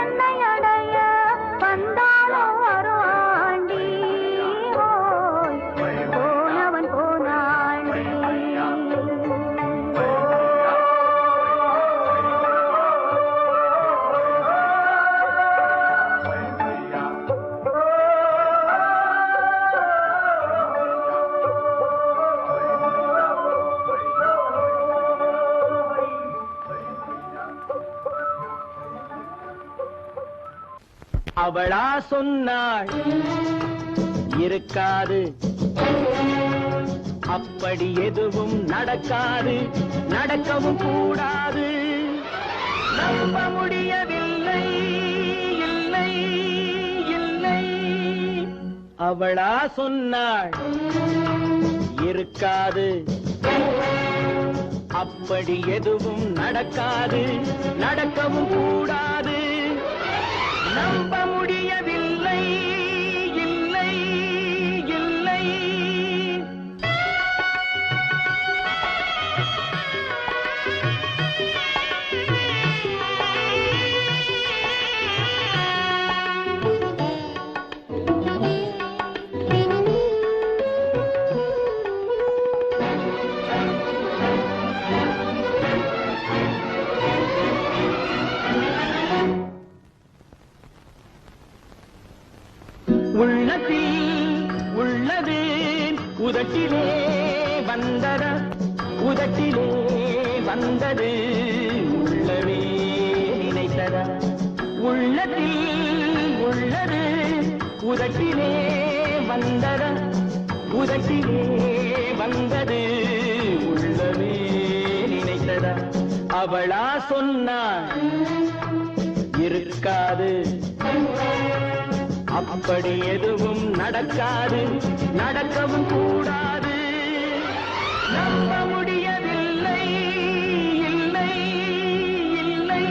என்னை அடைய வந்தாலும் வருவாண்டி. போனவன் போனாண்டி. அவளா சொன்னாள் இருக்காது, அப்படி எதுவும் நடக்காது, நடக்கவும் கூடாது. நம்ப முடியவில்லை, இல்லை இல்லை. அவளா சொன்னாள் இருக்காது, அப்படி எதுவும் நடக்காது, நடக்கவும் கூடாது. நம்ப முடியவில்லை, இல்லை இல்லை. உள்ளத்தில் உள்ளது உதட்டிலே வந்ததா, உதட்டிலே வந்தது உள்ளவே நினைத்ததா. உள்ளத்தில் உள்ளது உதட்டிலே வந்ததா, உதட்டிலே வந்தது உள்ளவே நினைத்ததா. அவளா சொன்னாள் இருக்காது, அப்படி எதுவும் நடக்காது, நடக்கவும் கூடாது. நம்ப முடியவில்லை, இல்லை இல்லை.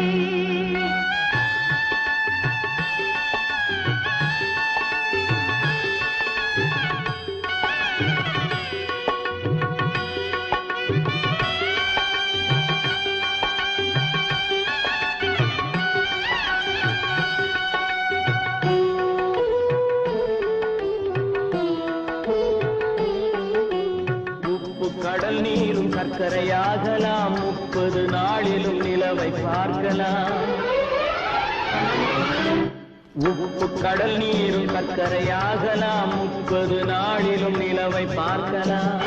கடல் நீரும் சர்க்கரையாகலாம், 30 நாளிலும் நிலவை பார்க்கலாம். உப்பு கடல் நீரும் சர்க்கரையாகலாம், 30 நாளிலும் நிலவை பார்க்கலாம்.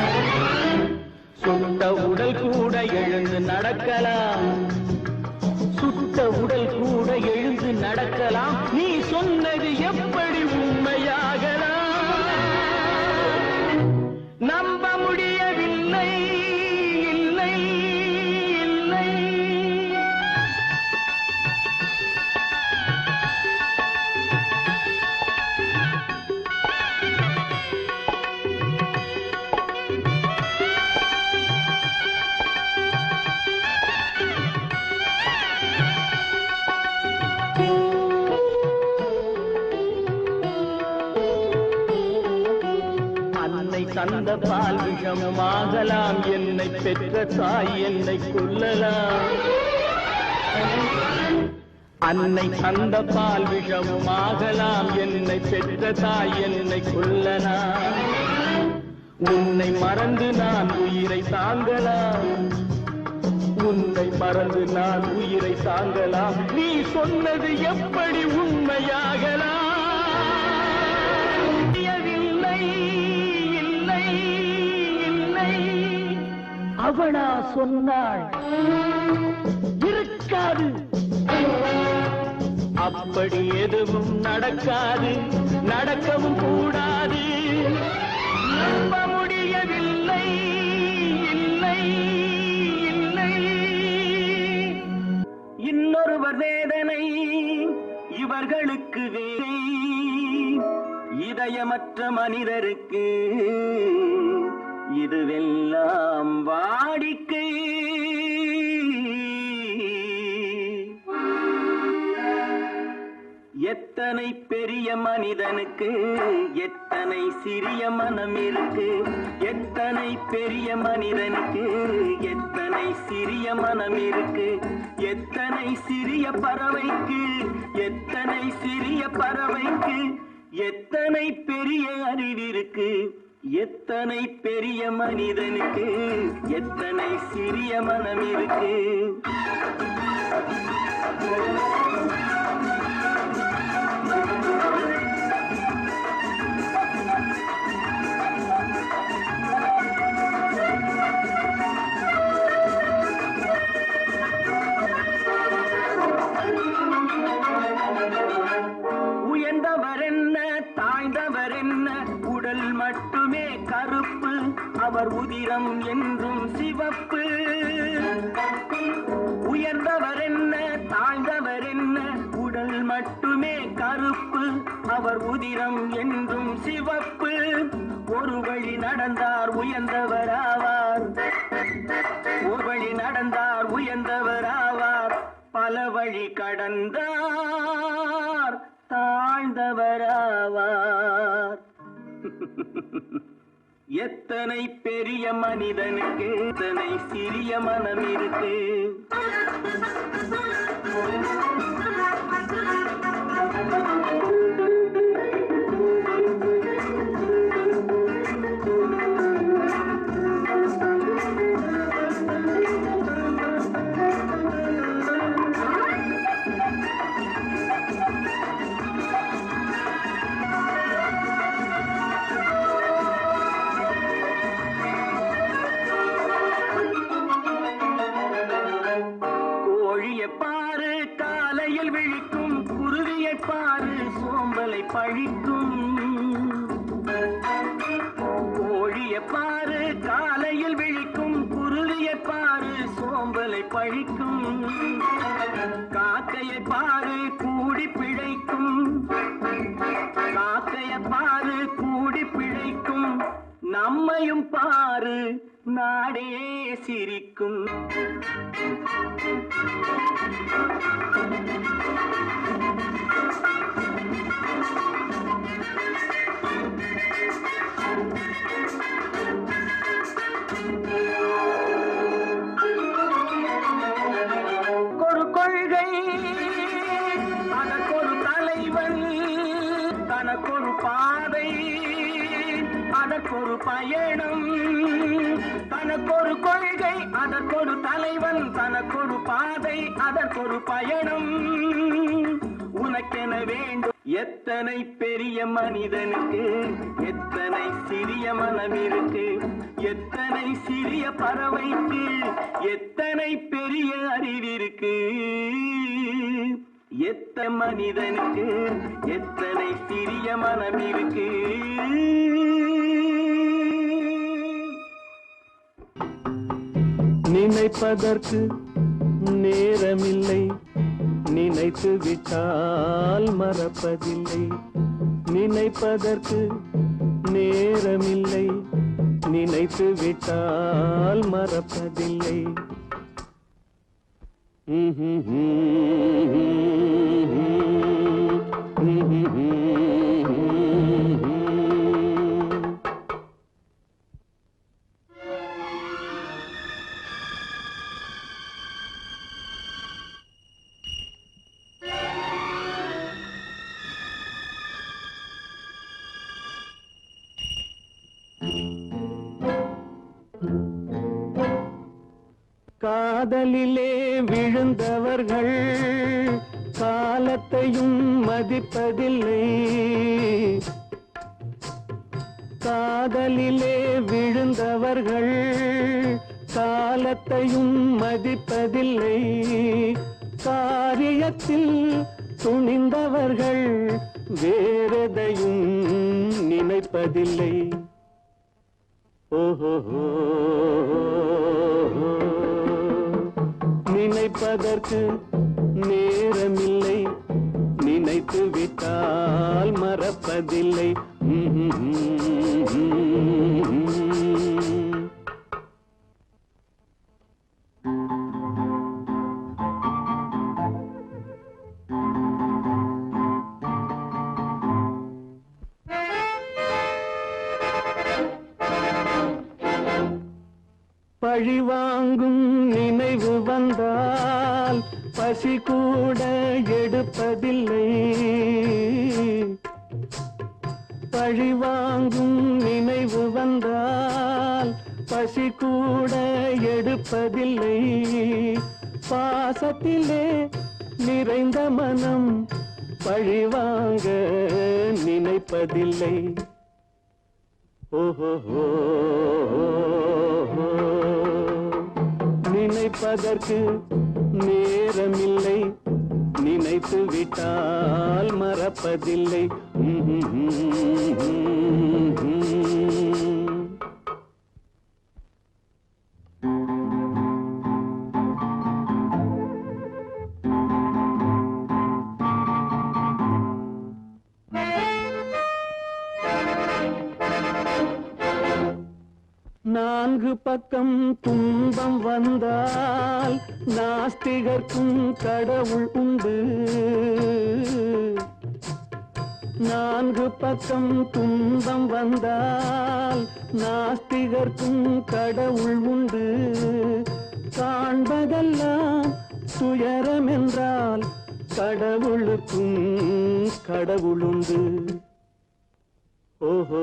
சுட்ட உடல் கூட எழுந்து நடக்கலாம், சுட்ட உடல் கூட எழுந்து நடக்கலாம். நீ சொன்னது எப்படி உண்மையாகலாம்? நம்ப முடியவில்லை, இல்லை இல்லை. தந்த பால் விஷமாகலாம், என்னை பெற்ற தாய் என்னை கொல்லலாம். அன்னை தந்த பால் விஷமுமாகலாம், என்னை பெற்ற தாய் என்னை கொல்லலாம். உன்னை மறந்து நான் உயிரை தாங்கலாம், உன்னை மறந்து நான் உயிரை தாங்கலாம். நீ சொன்னது எப்படி உண்மையாகலாம்? அவளா சொன்னாள் இருக்காது, அப்படி எதுவும் நடக்காது, நடக்கவும் கூடாது. நம்ப முடியவில்லை, இல்லை இல்லை. இன்னொருவர் வேதனை இவர்களுக்கு வேலை, இதயமற்ற மனிதருக்கு இதுவெல்லாம் வாடிக்கை. எத்தனை பெரிய மனிதனுக்கு எத்தனை சிறிய மனம் இருக்கு, எத்தனை பெரிய மனிதனுக்கு எத்தனை சிறிய மனம் இருக்கு. எத்தனை சிறிய பறவைக்கு எத்தனை சிறிய பறவைக்கு எத்தனை பெரிய அறிவிருக்கு. எத்தனை பெரிய மனிதனுக்கு எத்தனை சிறிய மனம் இருக்கு. உயர்ந்தவர் என்ன தாழ்ந்தவர் என்ன, உடல் மட்டுமே கருப்பு, அவர் உதிரம் என்றும் சிவப்பு. உயர்ந்தவர் என்ன தாழ்ந்தவர் என்ன, உடல் மட்டுமே கருப்பு, அவர் உதிரம் என்றும் சிவப்பு. ஒரு வழி நடந்தார் உயர்ந்தவர் ஆவார், ஒரு வழி நடந்தார் உயர்ந்தவர் ஆவார். பல வழி கடந்தார் தாழ்ந்தவராவார். எத்தனை பெரிய மனிதனுக்கு எத்தனை சிறிய மனம் இருக்கு. பாரு காலையில் விழிக்கும், குருவியை பாரு சோம்பலை பழிக்கும். கோழியை பாரு காலையில் விழிக்கும், குருவியை பாரு சோம்பலை பழிக்கும். காக்கையை பாரு கூடி பிழைக்கும், காக்கையை பாரு கூடி பிழைக்கும். நம்மையும் பாரு நாடே சிரிக்கும். ஒரு கொள்கை அதற்கொரு தலைவன், தனக்கொரு பாதை அதற்கொரு பயணம். தனக்கொரு கொள்கை அதற்கொரு தலைவன், தனக்கொரு பாதை அதற்கொரு பயணம். உனக்கென வேண்டும். எத்தனை பெரிய மனிதனுக்கு எத்தனை சிறிய மனம் இருக்கு. எத்தனை சிறிய பறவைக்கு எத்தனை பெரிய அறிவிருக்கு. எத்தனை மனிதனுக்கு எத்தனை சிறிய மனம் இருக்கு. நினைப்பதற்கு நேரமில்லை, நினைத்து விட்டால் மறப்பதில்லை. நினைப்பதற்கு நேரமில்லை, நினைத்து விட்டால் மறப்பதில்லை. காதலிலே விழுந்தவர்கள் காலத்தையும் மதிப்பதில்லை. காதலிலே விழுந்தவர்கள் காலத்தையும் மதிப்பதில்லை. காரியத்தில் துணிந்தவர்கள் வேறெதையும் நினைப்பதில்லை. ஓஹோ, நினைப்பதற்கு நேரமில்லை, நினைத்து விட்டால் மறப்பதில்லை. பழிவாங்கும் நினைவு வந்தால் பசி கூட எடுப்பதில்லை. பழிவாங்கும் நினைவு வந்தால் பசி கூட எடுப்பதில்லை. பாசத்திலே நிறைந்த மனம் பழிவாங்க நினைப்பதில்லை. ஓஹோ, நினைப்பதற்கு நேரமில்லை, நினைத்து விட்டால் மறப்பதில்லை. நான்கு பக்கம் துன்பம் வந்தால் நாஸ்திகர்க்கும் கடவுள் உண்டு. நான்கு பக்கம் துன்பம் வந்தால் நாஸ்திகர்க்கும் கடவுள் உண்டு. காண்பதெல்லாம் துயரம் என்றால் கடவுளுக்கும் கடவுளுண்டு. ஓஹோ,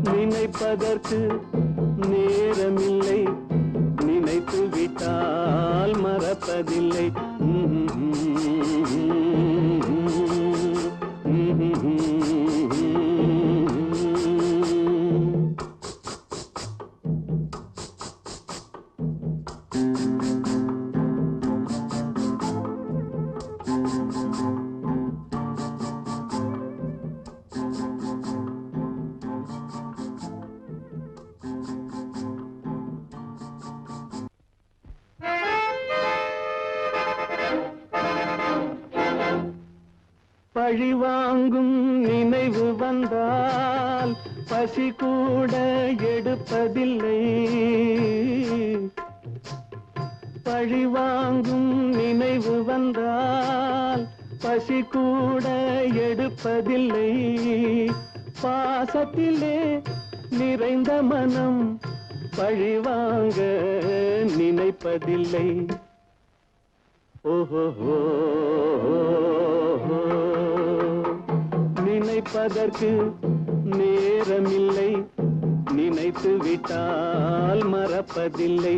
நினைப்பதற்கு நேரமில்லை, நினைத்து விட்டால் மறப்பதில்லை. பழிவாங்கும் நினைவு வந்தால் பசி கூட எடுப்பதில்லை. பழிவாங்கும் நினைவு வந்தால் பசி கூட எடுப்பதில்லை. பாசத்திலே நிறைந்த மனம் பழிவாங்க நினைப்பதில்லை. ஓஹோ, நினைப்பதற்கு நேரமில்லை, நினைத்து விட்டால் மறப்பதில்லை.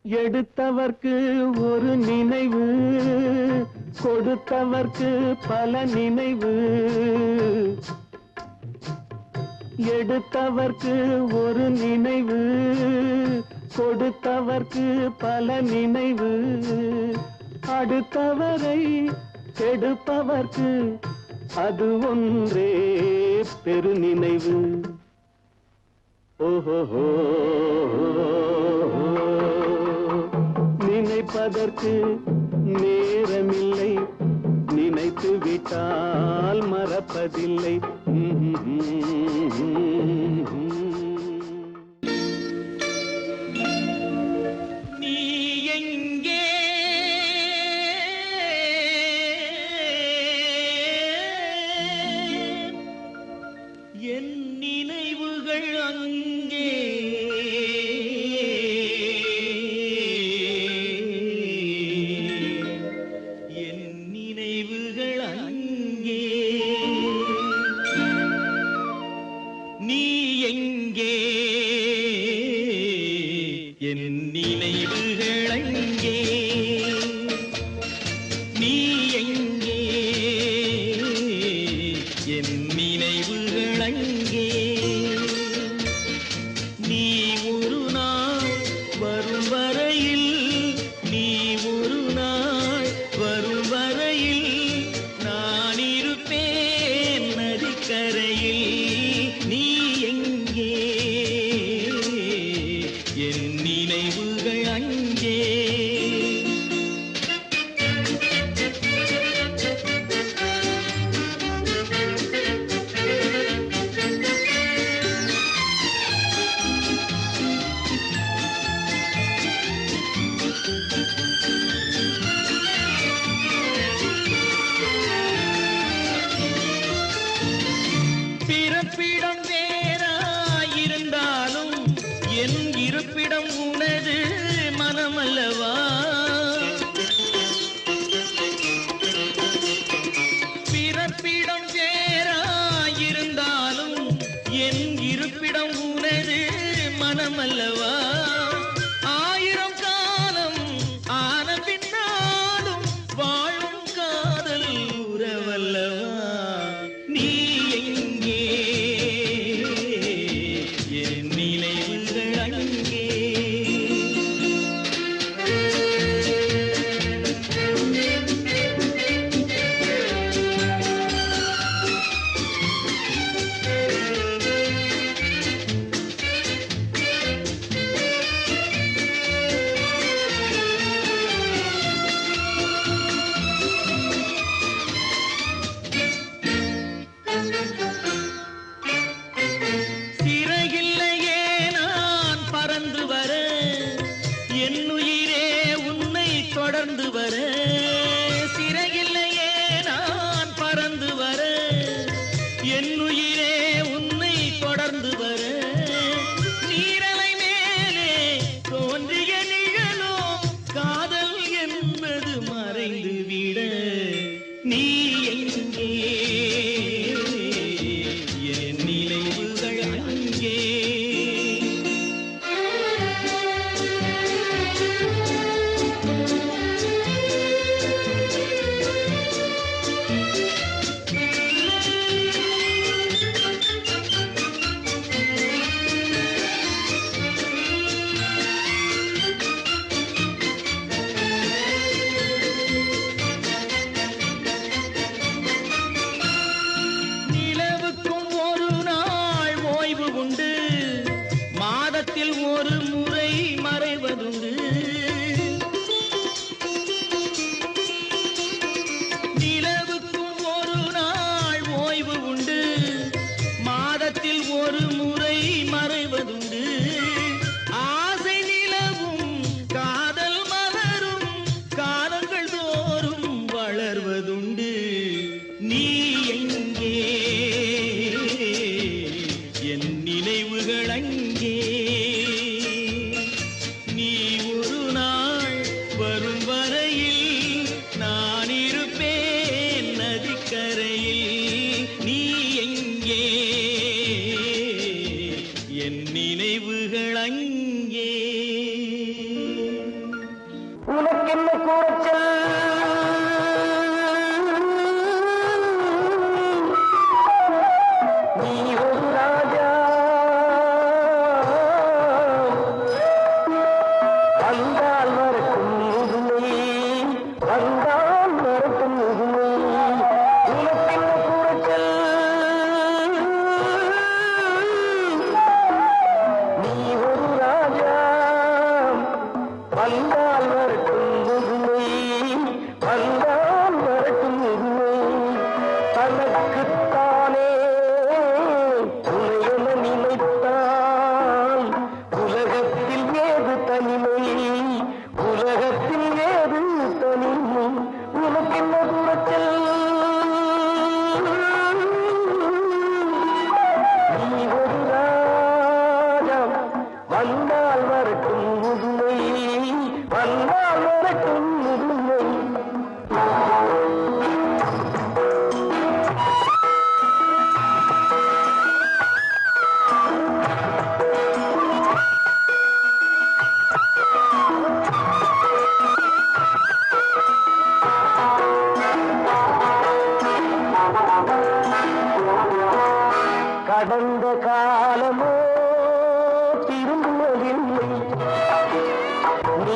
எடுத்தவர்க்கு ஒரு நினைவு, கொடுத்தவர்க்கு பல நினைவு. எடுத்தவர்க்கு ஒரு நினைவு, கொடுத்தவர்க்கு பல நினைவு. அடுத்தவரை கெடுப்பவர்க்கு அது ஒன்றே பெரு நினைவு. ஓஹோ, நினைப்பதற்கு நேரமில்லை, நினைத்து விட்டால் மறப்பதில்லை. நீ எங்கே என் நினைவுகள் அங்கே என் நினைவுகள் அங்கே என் நினைவுகள் அங்கே நீ எங்கே என் நினைவுகள் அங்கே நீ ஒரு நாள் வரும் வரையில் நீ ஒரு நாள் வரும் வரையில் நான் இருப்பேன் நதிக்கரையில் நீ எங்கே என் நினைவுகள் அங்கே பிறப்பிடம் வேறாயிருந்தாலும் என் இருப்பிடம் உனது மனமல்லவா பிறப்பிடம் வேறாயிருந்தாலும் என் இருப்பிடம் உனது மனமல்லவா ஆயிரம் காலம் ஆன பின்னாலும் வாழும் காதல் உறவல்லவா நீ எங்கே என் நினைவுகள் அங்கே சிறகில்லையே நான் பறந்து வர என் உயிரே உன்னை தொடர்ந்து வர சிறகில்லையே நான் பறந்து வர என் உயிரே உன்னை தொடர்ந்து வர நீரலை மேலே தோன்றிய நிழலோ காதல் என்பது மறைந்து விட நீ எங்கே என் நினைவுகள் அங்கே நிலவுக்கும் ஒரு நாள் ஓய்வு உண்டு மாதத்தில் ஒரு முறை மறைவதுண்டு நிலவுக்கும் ஒரு நாள் ஓய்வு உண்டு மாதத்தில் ஒரு முறை மறைவதுண்டு ஆசை நிலவும் காதல் மலரும் காலங்கள் தோறும் வளர்வதுண்டு நீ எங்கே என் நினைவுகள் அங்கே நீ ஒரு நாள் வரும் வரையில் நான் இருப்பேன் நதிக்கரையில் நீ எங்கே என் நினைவுகள் அங்கே உனக்கென்ன கூச்சல் நீ ஒரு ராஜா வந்தால் வரட்டும் முதுமை வந்தால் வரட்டும் முதுமை உனக்கென்ன கூச்சல் நீ ஒரு ராஜா வந்தால் வரட்டும் முதுமை வந்தால் வரட்டும் முதுமை தனக்குத்தானே உனையென நினைத்தால் உலகத்தில் ஏது தனிமை உலகத்தில் ஏது தனிமை உனக்கென்ன குறைச்சல் நீ ஒரு ராஜா வந்தால் வரட்டும் முதுமை வந்தால் வரட்டும் முதுமை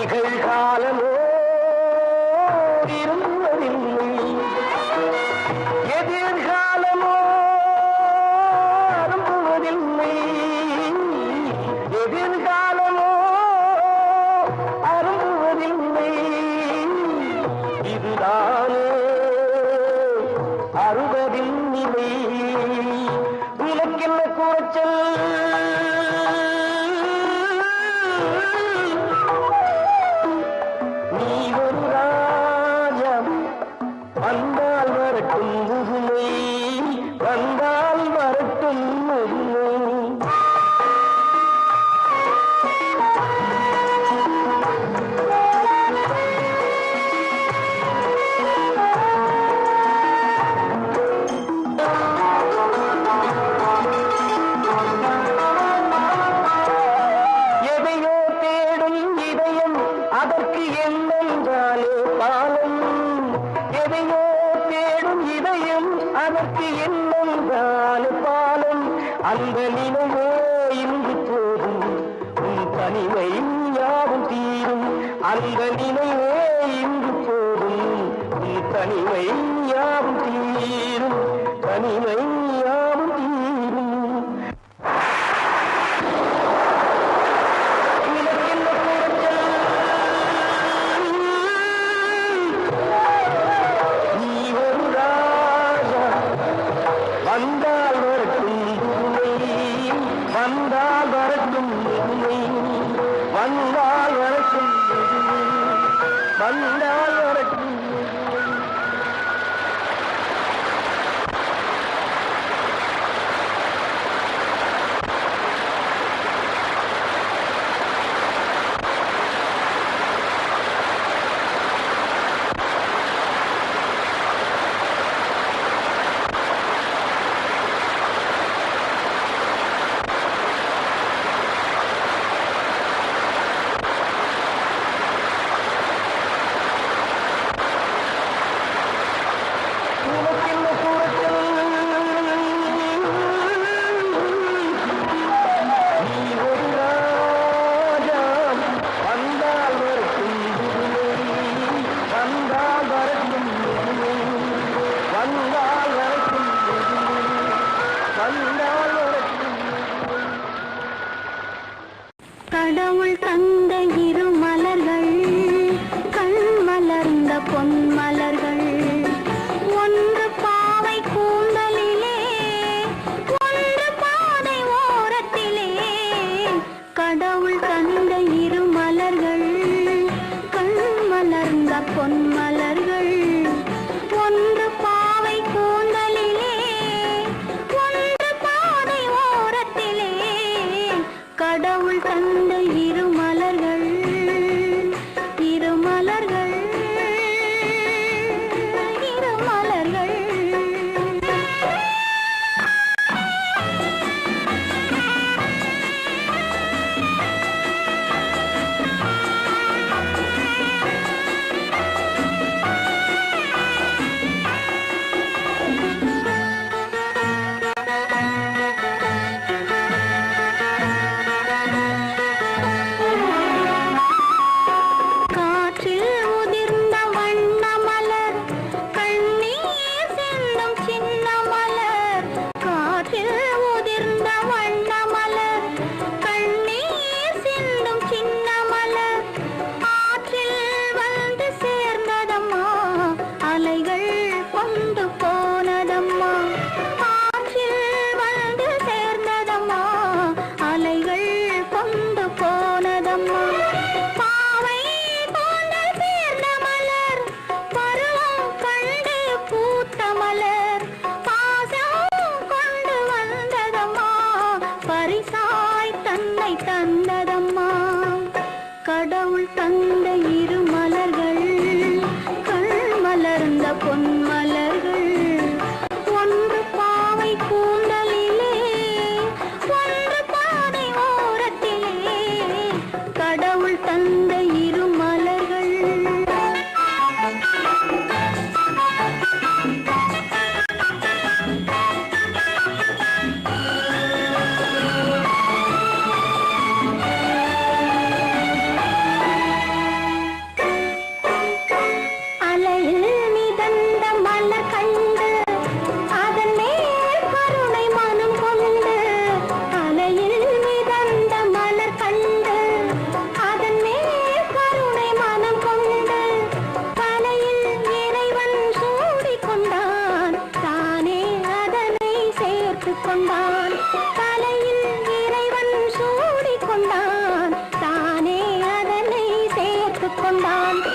நிகழ்காலமோ விரும்புவதில்லை, எதிர்காலமோ அரும்புவதில்லை, எதிர்காலமோ அரும்புவதில்லை, இதுதானே அறுபதின் நிலை. உனக்கென்ன கூறச்சல் நீ ஒரு ராஜா, வந்தால் வரட்டும் முதுமை, வந்தால் வரட்டும் முதுமை. எதையோ தேடும் இதயம் அதற்கு என்னென்றாலே பாலம், எதையோ தேடும் இதயம் அதற்கு என்னென்றாலே பாலம். அந்த நினைவே இன்று போதும் உன் தனிமை யாவும் தீரும், அந்த நினைவே இன்று போதும் உன் தனிமை யாவும் தீரும், தனிமை யாவும் தீரும். உனக்கென்ன கூறச்சல் நீ ஒரு ராஜா, வந்தால் வரட்டும் முதுமை, வந்தால் வரட்டும் முதுமை, வந்தால் வரட்டும் முதுமை, வந்தால் வரட்டும் முதுமை. உனக்கென்ன கூறச்சல் நீ ஒரு ராஜா, வந்தால் வரட்டும் முதுமை, வந்தால் வரட்டும் முதுமை, வந்தால் வரட்டும் முதுமை, வந்தால் வரட்டும் முதுமை. கடவுள் தந்த இரு மலர்கள், கண் மலர்ந்த பொன் மலர்கள், ஒன்று பாவை கூந்தலிலே, ஒன்று பாதை ஓரத்திலே. கடவுள் தந்த இரு மலர்கள், கண் மலர்ந்த பொன் மலர்கள், ஒன்று பாவை கூந்தலிலே, ஒன்று பாதை ஓரத்திலே. கடவுள் தந்த இரு மலர்கள், இரு மலர்கள், இரு மலர்கள். காற்றில் உதிர்ந்த வண்ண மலர், கண்ணீர் சிந்தும் சின்ன மலர். காற்றில் உதிர்ந்த வண்ண மலர், கண்ணீர் சிந்தும் சின்ன மலர். ஆற்றில் வந்து சேர்ந்ததம்மா, அலைகள் கொண்டு போனதம்மா. ஆற்றில் வந்து சேர்ந்ததம்மா, அலைகள் கொண்டு போனதம்மா. பாவை கூந்தல் சேர்ந்த மலர், பருவம் கண்டு பூத்த மலர். பாசம் கொண்டு வந்ததம்மா, பரிசாய் தன்னை தந்ததம்மா. கடவுள் தந்த இரு மலர்கள், கண் மலர்ந்த பொன் மலர்கள், ஒன்று பாவை கூந்தலிலே, ஒன்று பாதை ஓரத்திலே. கடவுள் தந்த இரு மலர்கள். கொண்டான்